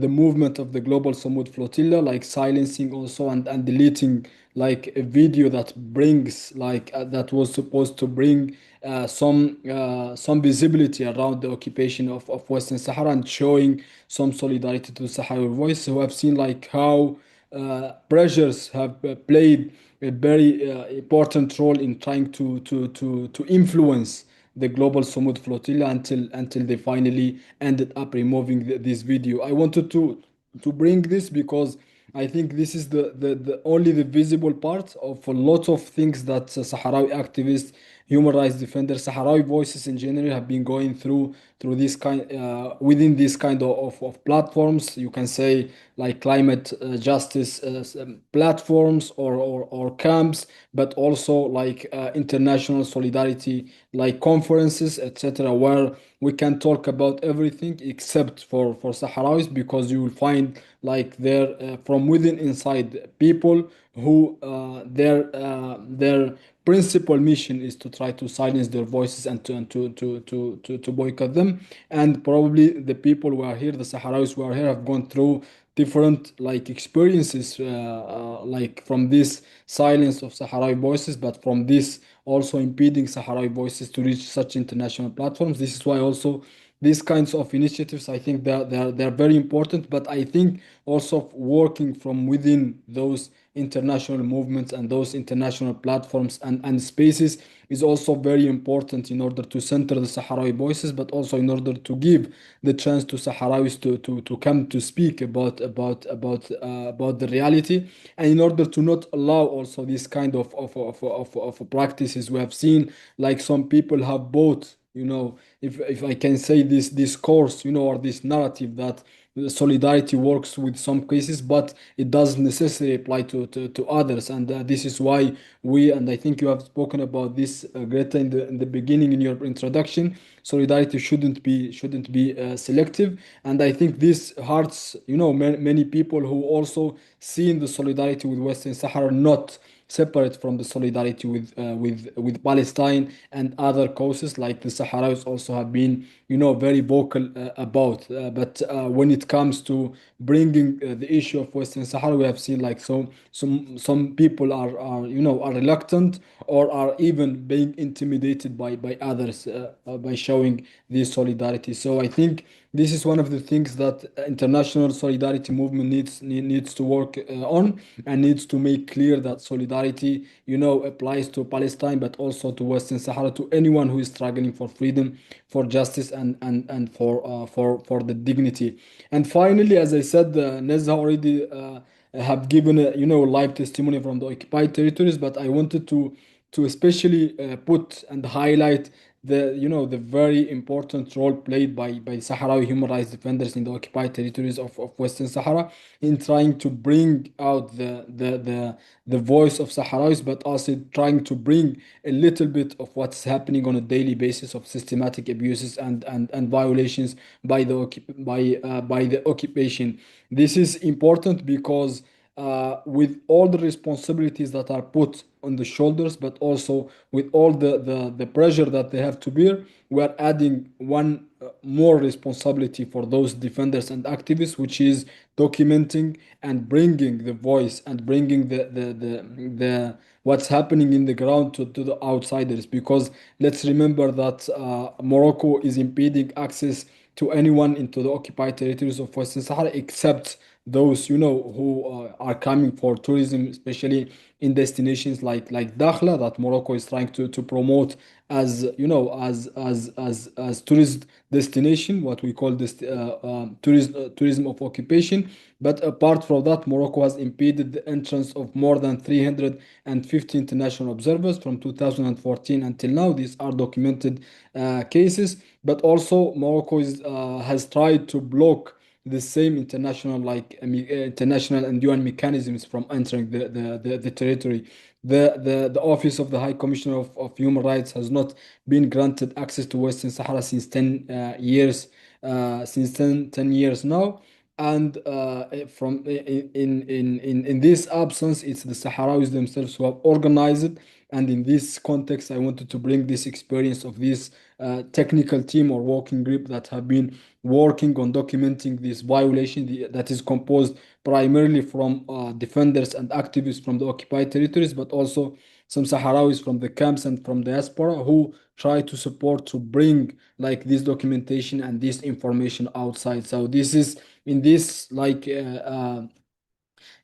movement of the Global Samud Flotilla, like silencing also and deleting like a video that brings like that was supposed to bring some visibility around the occupation of Western Sahara and showing some solidarity to the Sahrawi voice. So I've seen like how pressures have played a very important role in trying to influence the global Sumud flotilla until they finally ended up removing this video. I wanted to bring this because I think this is the only the visible part of a lot of things that Sahrawi activists, human rights defenders, Sahrawi voices in general have been going through this kind within this kind of platforms. You can say like climate justice platforms or camps, but also like international solidarity like conferences, etc., where we can talk about everything except for Sahrawis, because you will find like there from within inside people who their principal mission is to try to silence their voices and to boycott them. And probably the people who are here, the Sahrawis who are here, have gone through different like experiences like from this silence of Sahrawi voices, but from this also impeding Sahrawi voices to reach such international platforms. This is why also these kinds of initiatives, I think they're very important, but I think also working from within those international movements and those international platforms and spaces is also very important in order to center the Sahrawi voices, but also in order to give the chance to Sahrawis to come to speak about the reality, and in order to not allow also this kind of practices. We have seen like some people have bought, if I can say this course, or this narrative that solidarity works with some cases, but it doesn't necessarily apply to others. And this is why and I think you have spoken about this, Greta, in the beginning in your introduction. Solidarity shouldn't be selective, and I think this hurts, many people who also see in the solidarity with Western Sahara not separate from the solidarity with Palestine and other causes like the Sahrawis also have been, very vocal about. But when it comes to bringing the issue of Western Sahara, we have seen like some people are reluctant or are even being intimidated by others by showing this solidarity. So I think this is one of the things that international solidarity movement needs to work on, and needs to make clear that solidarity, applies to Palestine, but also to Western Sahara, to anyone who is struggling for freedom, for justice, and for the dignity. And finally, as I said, Nezha already have given a live testimony from the occupied territories, but I wanted to especially put and highlight the very important role played by Sahrawi human rights defenders in the occupied territories of Western Sahara, in trying to bring out the voice of Sahrawis, but also trying to bring a little bit of what's happening on a daily basis of systematic abuses and violations by the occupation. This is important because with all the responsibilities that are put on the shoulders, but also with all the pressure that they have to bear, we are adding one more responsibility for those defenders and activists, which is documenting and bringing the voice and bringing the what's happening in the ground to the outsiders. Because let's remember that Morocco is impeding access to anyone into the occupied territories of Western Sahara, except those who are coming for tourism, especially in destinations like Dakhla, that Morocco is trying to promote as as tourist destination, what we call this tourism of occupation. But apart from that, Morocco has impeded the entrance of more than 350 international observers from 2014 until now. These are documented cases. But also Morocco has tried to block the same international international and UN mechanisms from entering the territory. The Office of the High Commissioner of Human Rights has not been granted access to Western Sahara since 10 years, since 10 years now. And from in this absence, it's the Sahrawis themselves who have organized it. And in this context, I wanted to bring this experience of this technical team or working group that have been working on documenting this violation, that is composed primarily from defenders and activists from the occupied territories, but also some Sahrawis from the camps and from diaspora who try to support to bring like this documentation and this information outside. So this is in this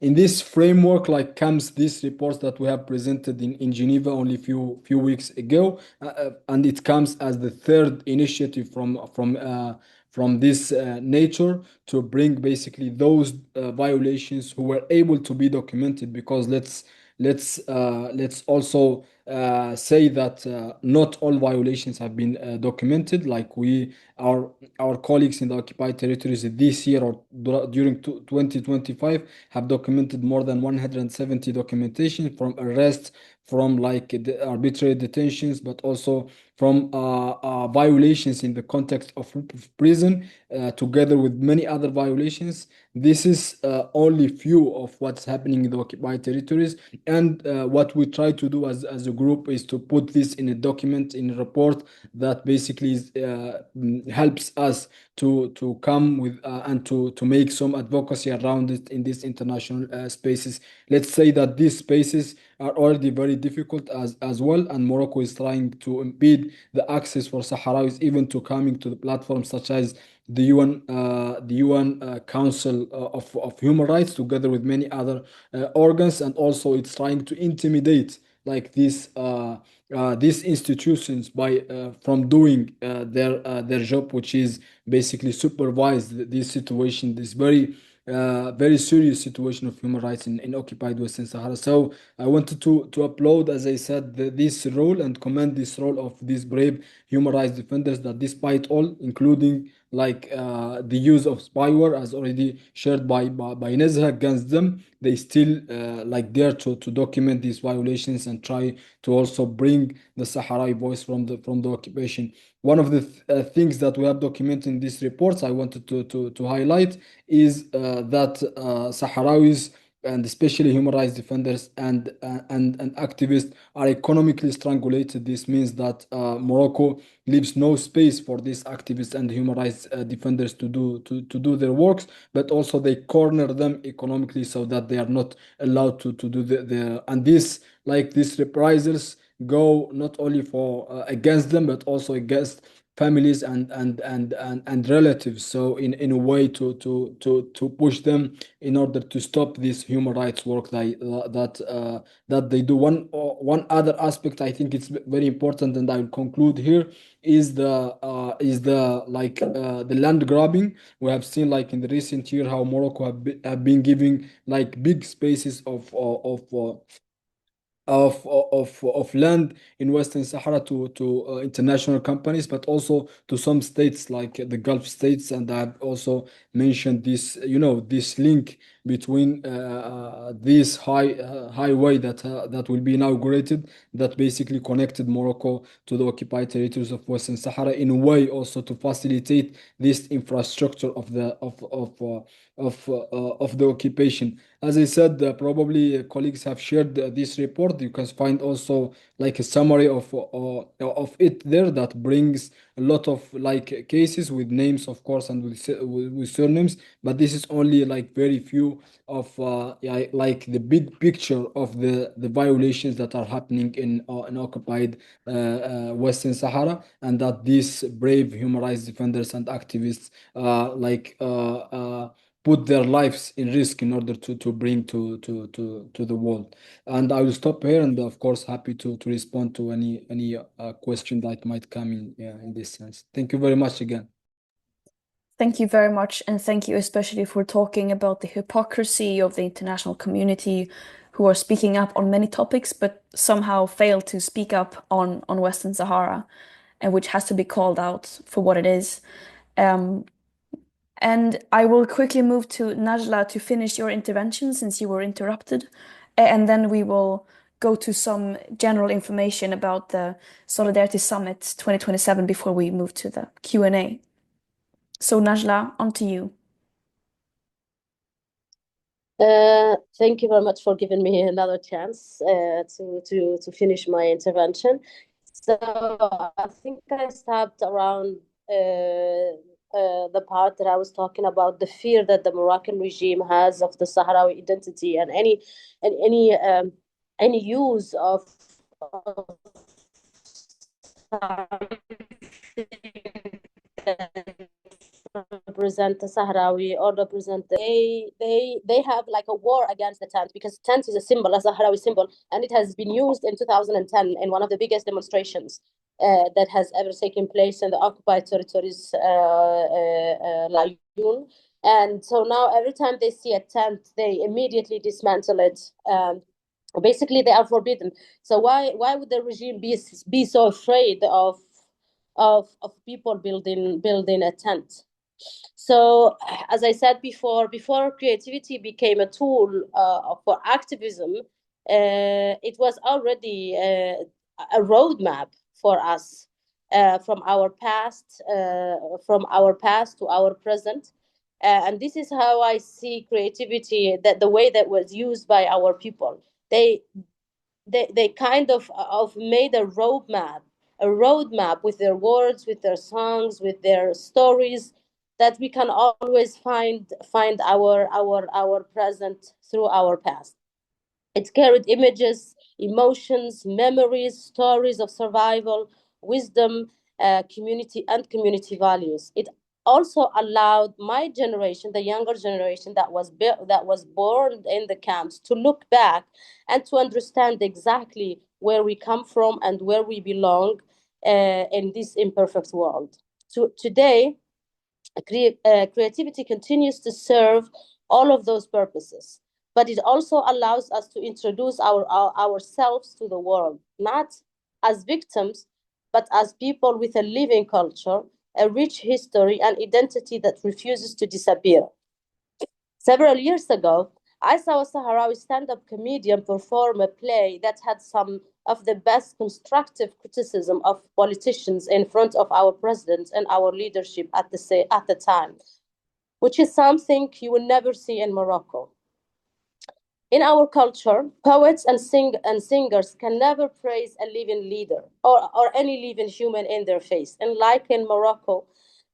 in this framework comes these reports that we have presented in Geneva only few weeks ago, and it comes as the third initiative from this nature to bring basically those violations who were able to be documented. Because let's also say that not all violations have been documented. Like our colleagues in the occupied territories this year or during 2025 have documented more than 170 documentation from arrests, from the arbitrary detentions, but also from violations in the context of prison, together with many other violations. This is only few of what's happening in the occupied territories. And what we try to do as a group is to put this in a document, in a report that basically helps us to come with and to make some advocacy around it in these international spaces. Let's say that these spaces are already very difficult as well, and Morocco is trying to impede the access for Sahrawis even to coming to the platforms such as the UN Council of Human Rights, together with many other organs. And also it's trying to intimidate these institutions by from doing their job, which is basically supervise this situation, this very serious situation of human rights in occupied Western Sahara. So I wanted to applaud, as I said, this role and commend this role of these brave human rights defenders, that despite all, including the use of spyware, as already shared by Nezha against them, they still dare to document these violations and try to also bring the Sahrawi voice from the occupation. One of the things that we have documented in these reports I wanted to highlight is that Sahrawis, and especially human rights defenders and activists, are economically strangulated. This means that Morocco leaves no space for these activists and human rights defenders to do their works, but also they corner them economically so that they are not allowed to do the and these reprisals go not only for against them, but also against families and relatives. So in a way to push them in order to stop this human rights work that they do. One other aspect I think it's very important, and I will conclude here, is the land grabbing. We have seen like in the recent year how Morocco have been giving like big spaces of land in Western Sahara to international companies, but also to some states like the Gulf states. And I've also mentioned this, this link between this highway that will be inaugurated, that basically connected Morocco to the occupied territories of Western Sahara, in a way also to facilitate this infrastructure of the occupation. As I said, probably colleagues have shared this report. You can find also like a summary of it there, that brings a lot of like cases with names, of course, and with surnames. But this is only like very few of yeah, like the big picture of the violations that are happening in occupied Western Sahara, and that these brave human rights defenders and activists put their lives in risk in order to bring to the world. And I will stop here, and of course happy to respond to any question that might come in this sense. Thank you very much again. Thank you very much, and thank you especially for talking about the hypocrisy of the international community, who are speaking up on many topics but somehow fail to speak up on Western Sahara, and which has to be called out for what it is. And I will quickly move to Najla to finish your intervention since you were interrupted. And then we will go to some general information about the Solidarity Summit 2027 before we move to the Q&A. So Najla, on to you. Thank you very much for giving me another chance to finish my intervention. So I think I stopped around the part that I was talking about the fear that the Moroccan regime has of the Sahrawi identity, and any use of represent the Sahrawi or represent they have like a war against the tent, because tent is a symbol, a Sahrawi symbol, and it has been used in 2010 in one of the biggest demonstrations that has ever taken place in the occupied territories, Layun. And so now every time they see a tent, they immediately dismantle it. Basically, they are forbidden. So why would the regime be so afraid of people building a tent? So, as I said before creativity became a tool for activism, it was already a roadmap for us from our past to our present. And this is how I see creativity, that the way that was used by our people. They kind of made a roadmap with their words, with their songs, with their stories, that we can always find our present through our past. It carried images, emotions, memories, stories of survival, wisdom, community values. It also allowed my generation, the younger generation that was born in the camps, to look back and to understand exactly where we come from and where we belong in this imperfect world. Today, creativity continues to serve all of those purposes, but it also allows us to introduce ourselves to the world, not as victims, but as people with a living culture, a rich history, and identity that refuses to disappear. Several years ago, I saw a Sahrawi stand-up comedian perform a play that had some of the best constructive criticism of politicians in front of our president and our leadership at the time, which is something you will never see in Morocco. In our culture, poets and singers can never praise a living leader or any living human in their face. And like in Morocco,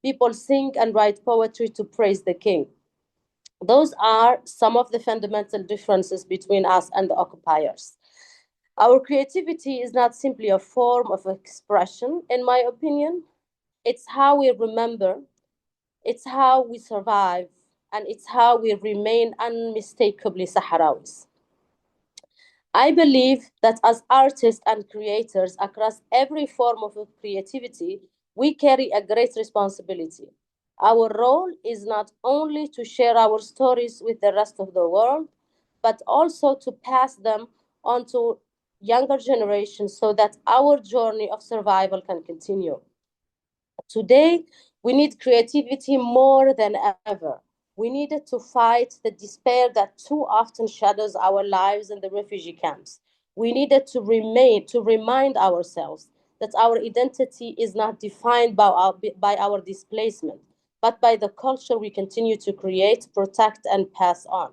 people sing and write poetry to praise the king. Those are some of the fundamental differences between us and the occupiers. Our creativity is not simply a form of expression, in my opinion. It's how we remember, it's how we survive, and it's how we remain unmistakably Sahrawis. I believe that as artists and creators across every form of creativity, we carry a great responsibility. Our role is not only to share our stories with the rest of the world, but also to pass them on to younger generations so that our journey of survival can continue. Today, we need creativity more than ever. We needed to fight the despair that too often shadows our lives in the refugee camps. We needed to remind ourselves that our identity is not defined by our displacement, but by the culture we continue to create, protect, and pass on.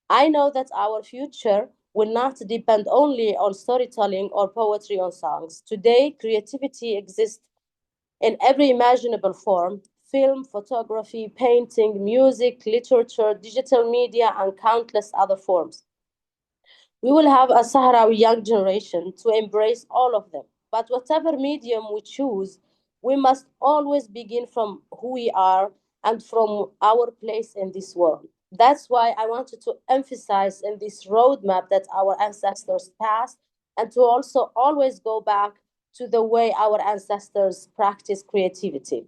I know that our future will not depend only on storytelling or poetry on songs. Today, creativity exists in every imaginable form: film, photography, painting, music, literature, digital media, and countless other forms. We will have a Sahrawi young generation to embrace all of them. But whatever medium we choose, we must always begin from who we are and from our place in this world. That's why I wanted to emphasize in this roadmap that our ancestors passed, and to also always go back to the way our ancestors practiced creativity.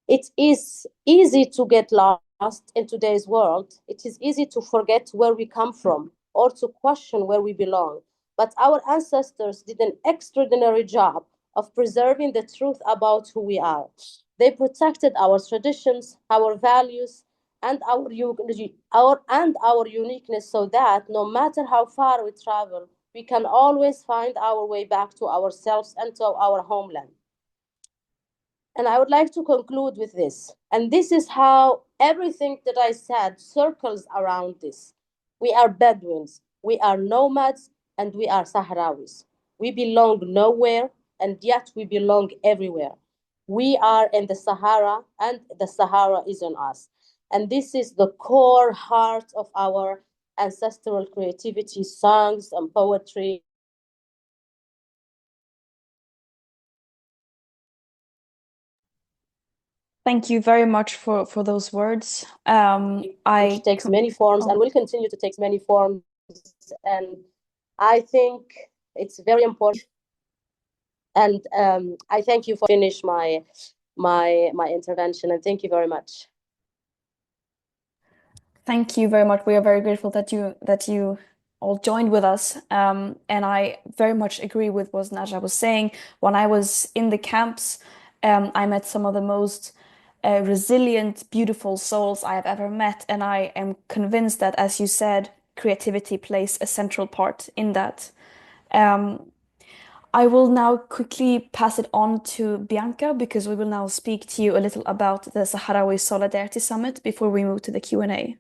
It is easy to get lost in today's world. It is easy to forget where we come from or to question where we belong. But our ancestors did an extraordinary job of preserving the truth about who we are. They protected our traditions, our values, and our uniqueness, so that no matter how far we travel, we can always find our way back to ourselves and to our homeland. And I would like to conclude with this. And this is how everything that I said circles around this. We are Bedouins, we are nomads, and we are Sahrawis. We belong nowhere, and yet we belong everywhere. We are in the Sahara, and the Sahara is on us. And this is the core heart of our ancestral creativity, songs, and poetry. Thank you very much for those words. Which takes many forms and will continue to take many forms. And I think it's very important. And I thank you for finish my intervention, and thank you very much. Thank you very much. We are very grateful that you all joined with us. And I very much agree with what Naja was saying. When I was in the camps, I met some of the most resilient, beautiful souls I have ever met. And I am convinced that, as you said, creativity plays a central part in that. I will now quickly pass it on to Bianca because we will now speak to you a little about the Sahrawi Solidarity Summit before we move to the Q&A.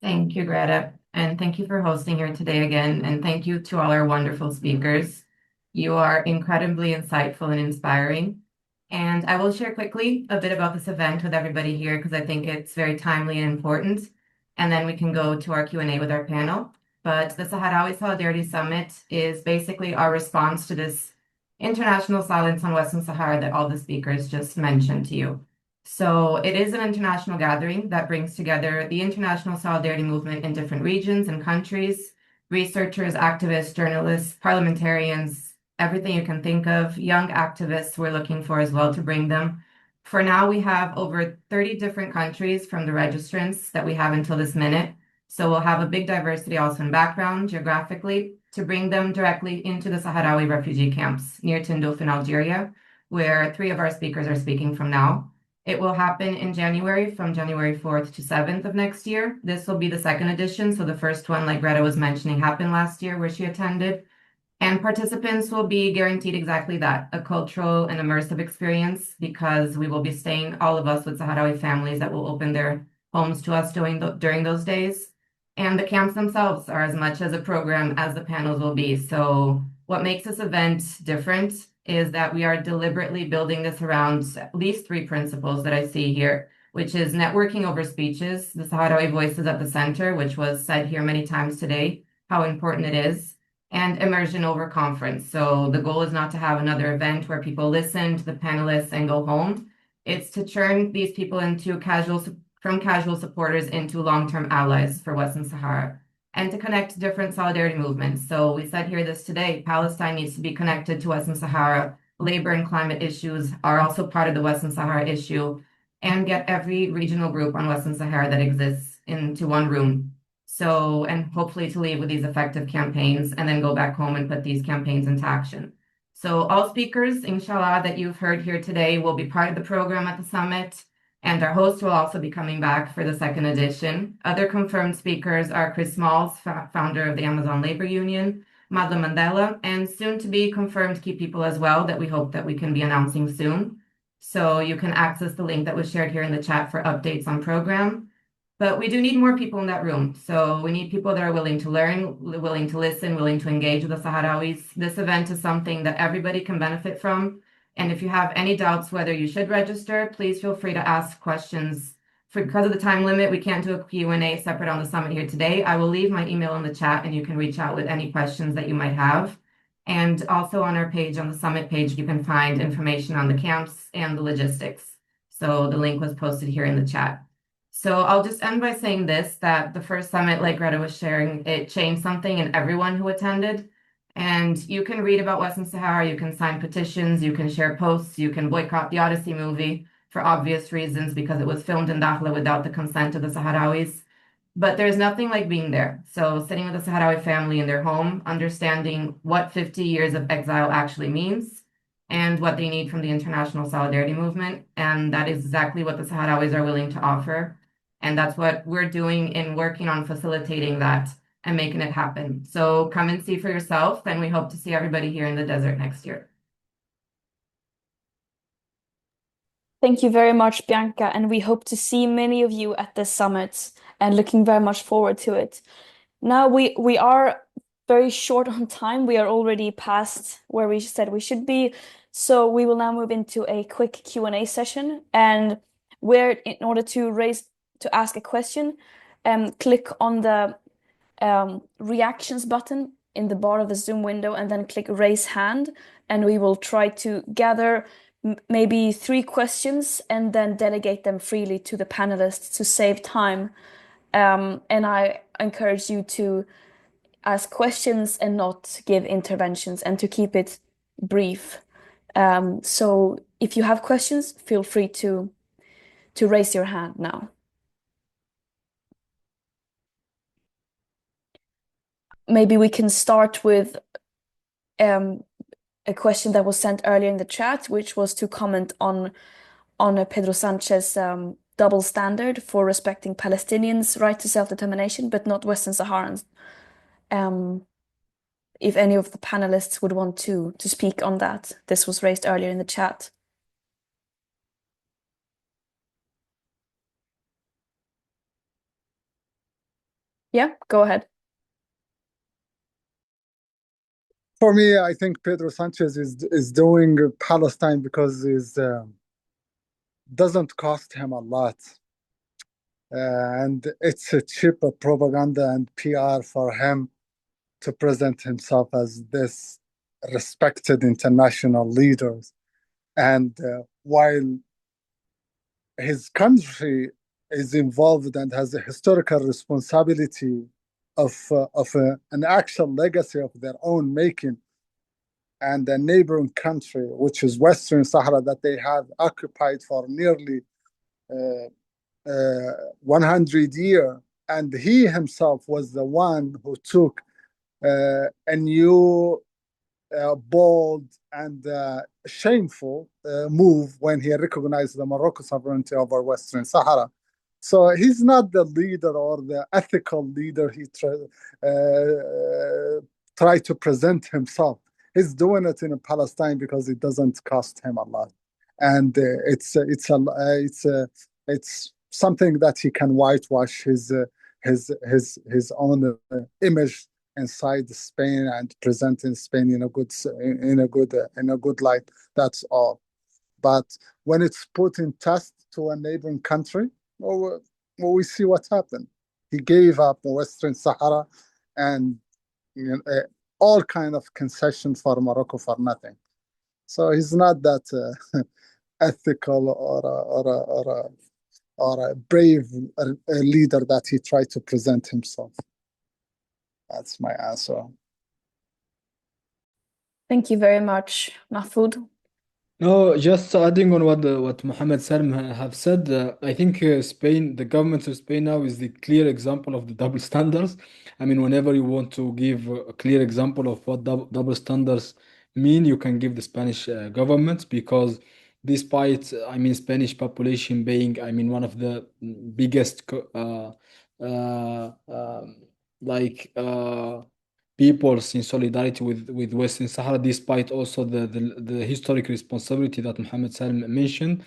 Thank you, Greta, and thank you for hosting here today again, and thank you to all our wonderful speakers. You are incredibly insightful and inspiring. And I will share quickly a bit about this event with everybody here because I think it's very timely and important. And then we can go to our Q&A with our panel. But the Sahrawi Solidarity Summit is basically our response to this international silence on Western Sahara that all the speakers just mentioned to you. So it is an international gathering that brings together the international solidarity movement in different regions and countries, researchers, activists, journalists, parliamentarians, everything you can think of, young activists we're looking for as well to bring them. For now, we have over 30 different countries from the registrants that we have until this minute. So we'll have a big diversity also in background geographically to bring them directly into the Sahrawi refugee camps near Tindouf in Algeria, where 3 of our speakers are speaking from now. It will happen in January, from January 4th to 7th of next year. This will be the second edition. So the first one, like Greta was mentioning, happened last year where she attended. And participants will be guaranteed exactly that, a cultural and immersive experience, because we will be staying, all of us, with Sahrawi families that will open their homes to us during those days. And the camps themselves are as much as a program as the panels will be. So what makes this event different is that we are deliberately building this around at least 3 principles that I see here, which is networking over speeches. The Sahrawi voice is at the center, which was said here many times today, how important it is. and immersion over conference. So the goal is not to have another event where people listen to the panelists and go home. It's to turn these people into from casual supporters into long-term allies for Western Sahara and to connect different solidarity movements. So we said here this today, Palestine needs to be connected to Western Sahara. Labor and climate issues are also part of the Western Sahara issue, and get every regional group on Western Sahara that exists into one room. So, and hopefully to leave with these effective campaigns and then go back home and put these campaigns into action. So all speakers, inshallah, that you've heard here today will be part of the program at the summit, and our host will also be coming back for the second edition. Other confirmed speakers are Chris Smalls, founder of the Amazon Labor Union, Madla Mandela, and soon to be confirmed key people as well that we hope that we can be announcing soon. So you can access the link that was shared here in the chat for updates on program. But we do need more people in that room. So we need people that are willing to learn, willing to listen, willing to engage with the Sahrawis. This event is something that everybody can benefit from. And if you have any doubts whether you should register, please feel free to ask questions. Because of the time limit, we can't do a Q&A separate on the summit here today. I will leave my email in the chat and you can reach out with any questions that you might have. And also on our page, on the summit page, you can find information on the camps and the logistics. So the link was posted here in the chat. So I'll just end by saying this, that the first summit, like Greta was sharing, it changed something in everyone who attended. And you can read about Western Sahara, you can sign petitions, you can share posts, you can boycott the Odyssey movie for obvious reasons because it was filmed in Dakhla without the consent of the Sahrawis. But there's nothing like being there. So sitting with the Sahrawi family in their home, understanding what 50 years of exile actually means and what they need from the international solidarity movement. And that is exactly what the Sahrawis are willing to offer. And that's what we're doing in working on facilitating that and making it happen. So come and see for yourself, and we hope to see everybody here in the desert next year. Thank you very much, Bianca, and we hope to see many of you at this summit and looking very much forward to it. Now we are very short on time. We are already past where we said we should be. So we will now move into a quick Q&A session, and where in order to ask a question, click on the reactions button in the bar of the Zoom window and then click raise hand, and we will try to gather maybe 3 questions and then delegate them freely to the panelists to save time. And I encourage you to ask questions and not give interventions and to keep it brief. So if you have questions, feel free to raise your hand now. Maybe we can start with a question that was sent earlier in the chat, which was to comment on Pedro Sanchez's double standard for respecting Palestinians' right to self-determination, but not Western Saharans. If any of the panelists would want to speak on that. This was raised earlier in the chat. Yeah, go ahead. For me, I think Pedro Sanchez is doing Palestine because it doesn't cost him a lot. And it's a cheap propaganda and PR for him to present himself as this respected international leader. And while his country is involved and has a historical responsibility of an actual legacy of their own making, and a neighboring country, which is Western Sahara, that they have occupied for nearly 100 years. And he himself was the one who took a new, bold, and shameful move when he recognized the Morocco sovereignty over Western Sahara. So he's not the leader or the ethical leader he tried to present himself. He's doing it in Palestine because it doesn't cost him a lot, and it's something that he can whitewash his own image inside Spain and presenting Spain in a good light. That's all. But when it's put in test to a neighboring country, well, we see what happened. He gave up Western Sahara, and all kind of concession for Morocco for nothing. So he's not that ethical or a brave leader that he tried to present himself. That's my answer. Thank you very much, Mahfoud. No, just adding on what Mohammed Salim have said, I think Spain, the government of Spain now is the clear example of the double standards. I mean, whenever you want to give a clear example of what double standards mean, you can give the Spanish government because despite, I mean, Spanish population being, I mean, one of the biggest like peoples in solidarity with Western Sahara, despite also the historic responsibility that Mohammed Salim mentioned.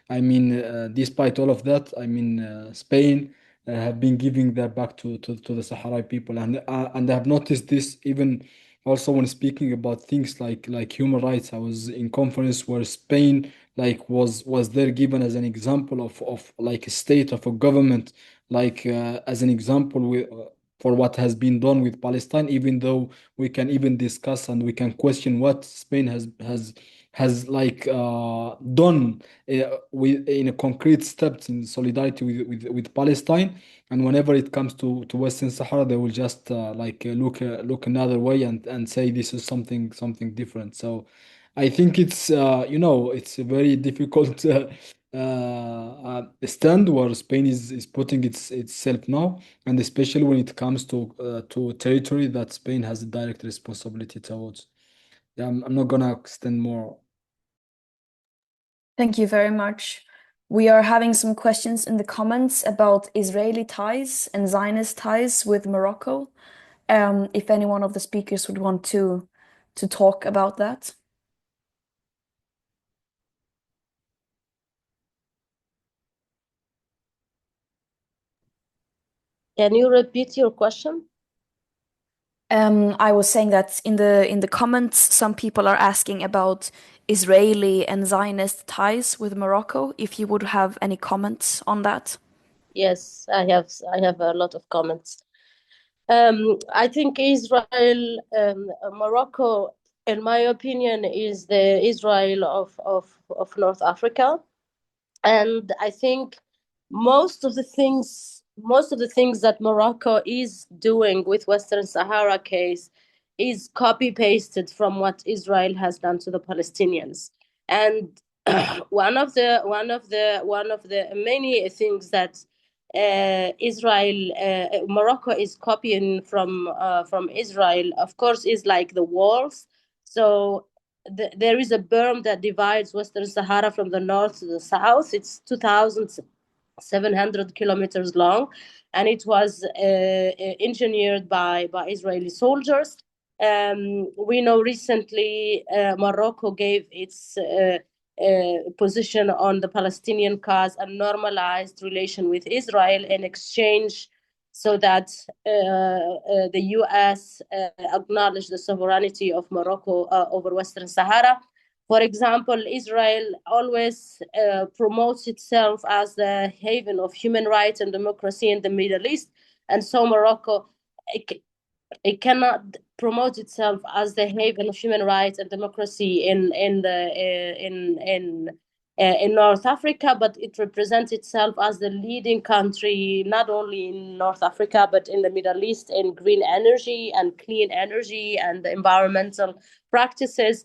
I mean, despite all of that, I mean, Spain have been giving their back to the Sahrawi people, and I have noticed this even also when speaking about things like human rights. I was in conference where Spain like was there given as an example of like a state of a government, like as an example with. For what has been done with Palestine, even though we can even discuss and we can question what Spain has like done with in a concrete steps in solidarity with Palestine. And whenever it comes to Western Sahara, they will just look another way and say this is something different. So I think it's it's a very difficult stand where Spain is putting itself now, and especially when it comes to territory that Spain has a direct responsibility towards. Yeah, I'm not gonna extend more. Thank you very much. We are having some questions in the comments about Israeli ties and Zionist ties with Morocco. If any one of the speakers would want to talk about that. Can you repeat your question? I was saying that in the comments, some people are asking about Israeli and Zionist ties with Morocco. If you would have any comments on that. Yes, I have a lot of comments. I think Israel, Morocco, in my opinion, is the Israel of North Africa. And I think most of the things that Morocco is doing with Western Sahara case is copy pasted from what Israel has done to the Palestinians. And one of the many things that Morocco is copying from Israel, of course, is like the walls. So there is a berm that divides Western Sahara from the north to the south. It's 2,700 kilometers long, and it was engineered by Israeli soldiers. We know recently Morocco gave its position on the Palestinian cause and normalized relation with Israel in exchange so that the U.S. Acknowledged the sovereignty of Morocco over Western Sahara. For example, Israel always promotes itself as the haven of human rights and democracy in the Middle East, and so Morocco it cannot promote itself as the haven of human rights and democracy in North Africa, but it represents itself as the leading country not only in North Africa but in the Middle East in green energy and clean energy and environmental practices.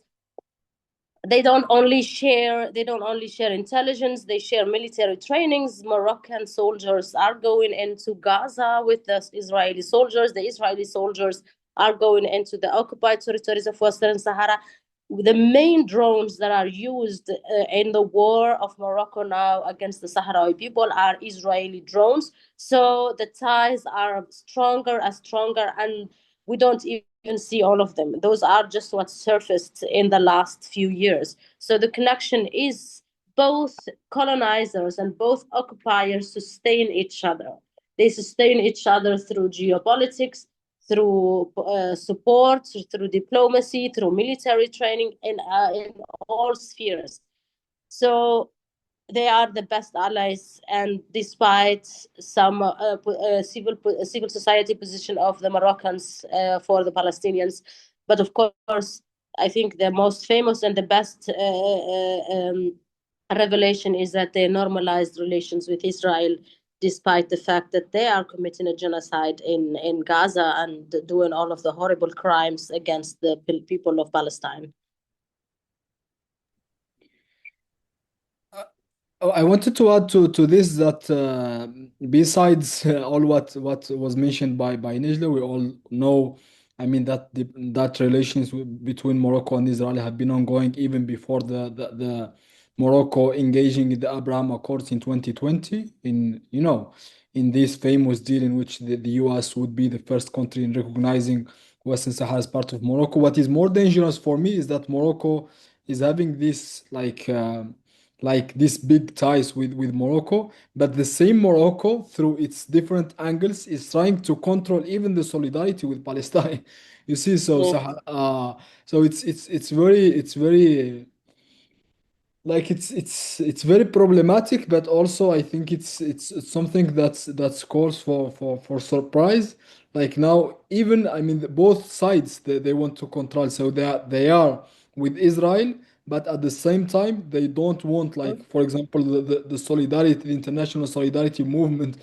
They don't only share intelligence, they share military trainings. Moroccan soldiers are going into Gaza with the Israeli soldiers. The Israeli soldiers are going into the occupied territories of Western Sahara. The main drones that are used in the war of Morocco now against the Sahrawi people are Israeli drones. So the ties are stronger and stronger, and we don't even see all of them. Those are just what surfaced in the last few years. So the connection is both colonizers and both occupiers sustain each other. They sustain each other through geopolitics, through support, through diplomacy, through military training in all spheres. So they are the best allies, and despite some civil society position of the Moroccans for the Palestinians, But of course, I think the most famous and the best revelation is that they normalized relations with Israel, despite the fact that they are committing a genocide in Gaza and doing all of the horrible crimes against the people of Palestine. I wanted to add to this that besides all what was mentioned by Nejla, we all know, I mean, that that relations between Morocco and Israel have been ongoing even before the Morocco engaging in the Abraham Accords in 2020, in in this famous deal in which the US would be the first country in recognizing Western Sahara as part of Morocco. What is more dangerous for me is that Morocco is having this like these big ties with Morocco, but the same Morocco, through its different angles, is trying to control even the solidarity with Palestine. You see, so it's very like it's very problematic, but also I think it's something that's calls for surprise. Like now, even I mean, both sides they want to control, so they are with Israel, but at the same time they don't want, like, for example, the solidarity, the international solidarity movement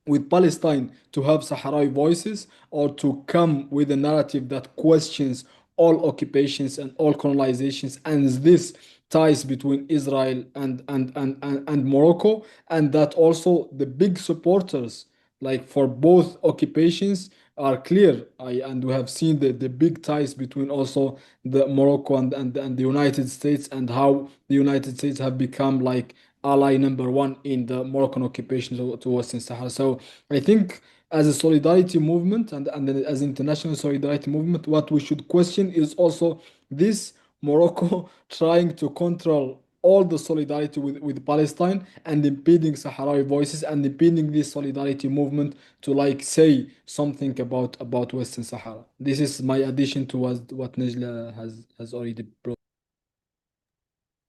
with Palestine to have Sahrawi voices, or to come with a narrative that questions all occupations and all colonizations and this ties between Israel and Morocco, and that also the big supporters, like, for both occupations are clear. And we have seen the big ties between also the Morocco and the United States, and how the United States have become like ally number one in the Moroccan occupation to Western Sahara. So I think as a solidarity movement, and as international solidarity movement, what we should question is also this Morocco trying to control all the solidarity with Palestine, and impeding Sahrawi voices, and impeding this solidarity movement to, like, say something about Western Sahara. This is my addition to what Nejla has already brought.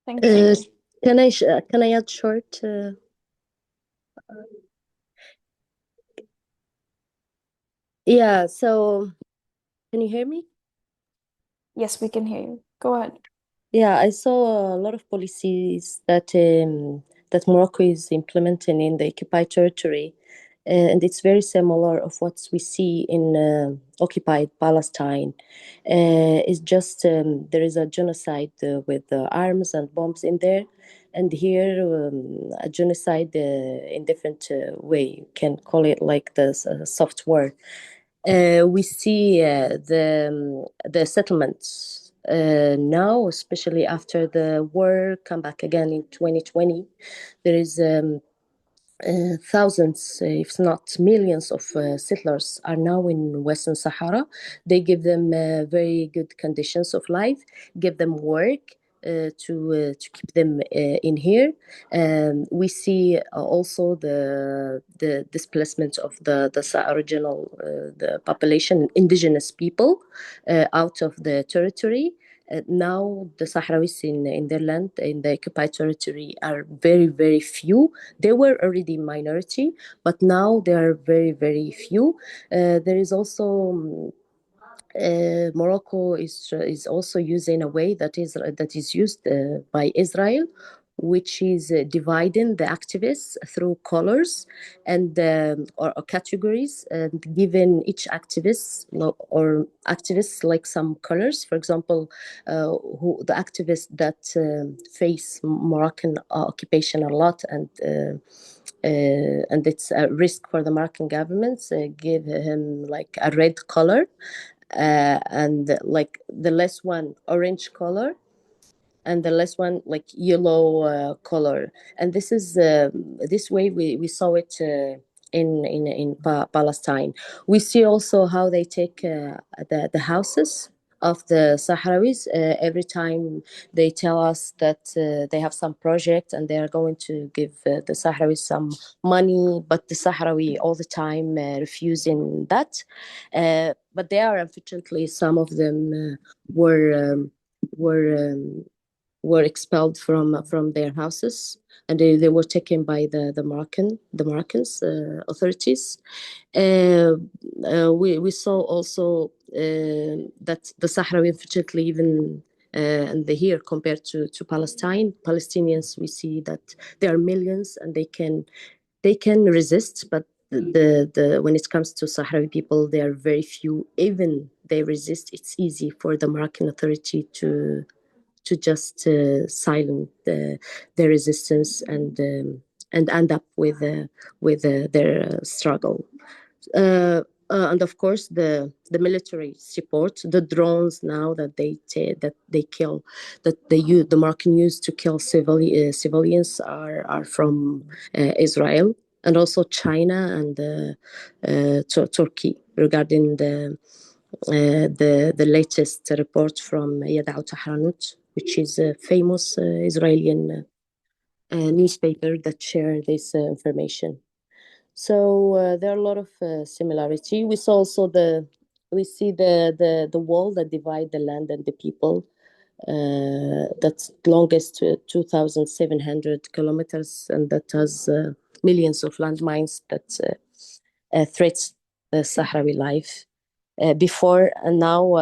Thank you. Can I add short? Yeah. So, can you hear me? Yes, we can hear you. Go ahead. Yeah, I saw a lot of policies that Morocco is implementing in the occupied territory, and it's very similar of what we see in occupied Palestine. It's just there is a genocide with arms and bombs in there, and here a genocide in different way. You can call it like the soft war. We see the settlements now, especially after the war come back again in 2020. There is thousands, if not millions, of settlers are now in Western Sahara. They give them very good conditions of life, give them work to keep them in here. We see also the displacement of the original the population, indigenous people, out of the territory. Now the Sahrawis in their land, in the occupied territory, are very, very few. They were already minority, but now they are very, very few. There is also Morocco is also using a way that is used by Israel, which is dividing the activists through colors and or categories, and giving each activist or activists like some colors. For example, who the activists that face Moroccan occupation a lot, and it's a risk for the Moroccan governments, give him like a red color, and like the less one orange color, and the last one like yellow color. And this is this way we saw it in Palestine. We see also how they take the houses of the Sahrawis. Every time they tell us that they have some project and they are going to give the Sahrawis some money, but the Sahrawi all the time refusing that. But there are, unfortunately, some of them were were expelled from their houses, and they were taken by the Moroccans authorities. We saw also that the Sahrawi, unfortunately, even and here compared to Palestinians, we see that there are millions and they can resist, but the when it comes to Sahrawi people, there are very few. Even they resist, it's easy for the Moroccan authority to just silence their resistance and end up with their struggle. And of course, the military support, the drones now that they kill, that the Moroccan use to kill civilians are from Israel, and also China and Turkey regarding the latest report from Yadao Tahranut, which is a famous Israeli newspaper that share this information. So there are a lot of similarity. We saw also we see the wall that divide the land and the people. That's longest 2,700 kilometers, and that has millions of landmines that threats the Sahrawi life. Before and now,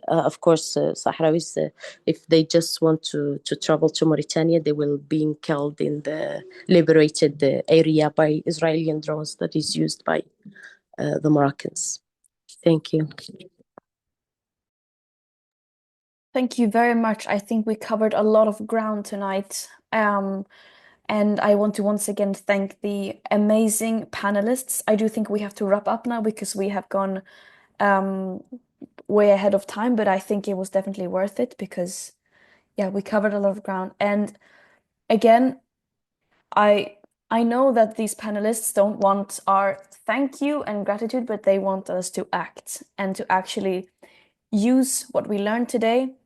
of course, Sahrawis, if they just want to travel to Mauritania, they will be killed in the liberated area by Israeli drones that is used by the Moroccans. Thank you. Thank you very much. I think we covered a lot of ground tonight. And I want to once again thank the amazing panelists. I do think we have to wrap up now because we have gone way ahead of time, but I think it was definitely worth it because, yeah, we covered a lot of ground. And again, I know that these panelists don't want our thank you and gratitude, but they want us to act and to actually use what we learned today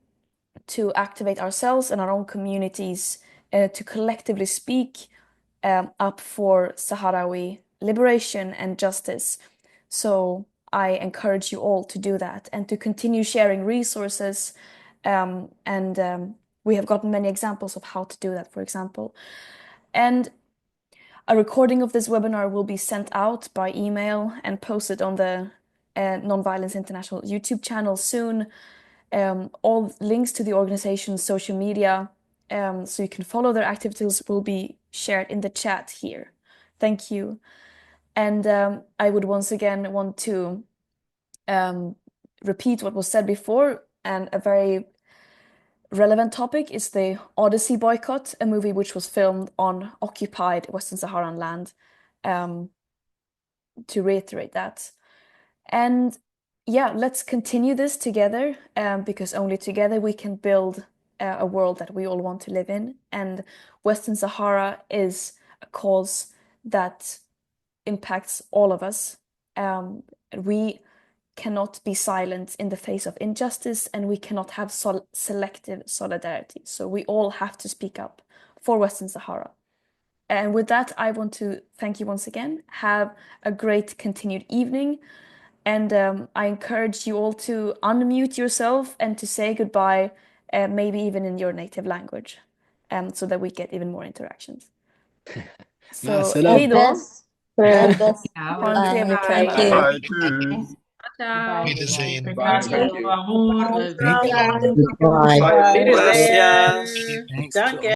to activate ourselves and our own communities to collectively speak up for Sahrawi liberation and justice. So I encourage you all to do that and to continue sharing resources. We have gotten many examples of how to do that, for example. And a recording of this webinar will be sent out by email and posted on the Nonviolence International YouTube channel soon. All links to the organization's social media, so you can follow their activities, will be shared in the chat here. Thank you. And I would once again want to repeat what was said before, and a very relevant topic is the Odyssey boycott, a movie which was filmed on occupied Western Saharan land, to reiterate that. And yeah, let's continue this together, because only together we can build a world that we all want to live in. And Western Sahara is a cause that impacts all of us. We cannot be silent in the face of injustice, and we cannot have selective solidarity. So we all have to speak up for Western Sahara. And with that, I want to thank you once again. Have a great continued evening. And I encourage you all to unmute yourself and to say goodbye, maybe even in your native language, so that we get even more interactions. So, hej då! Ha en trevlig kväll. Wiedersehen. Bye. Bye. Gracias. Danke.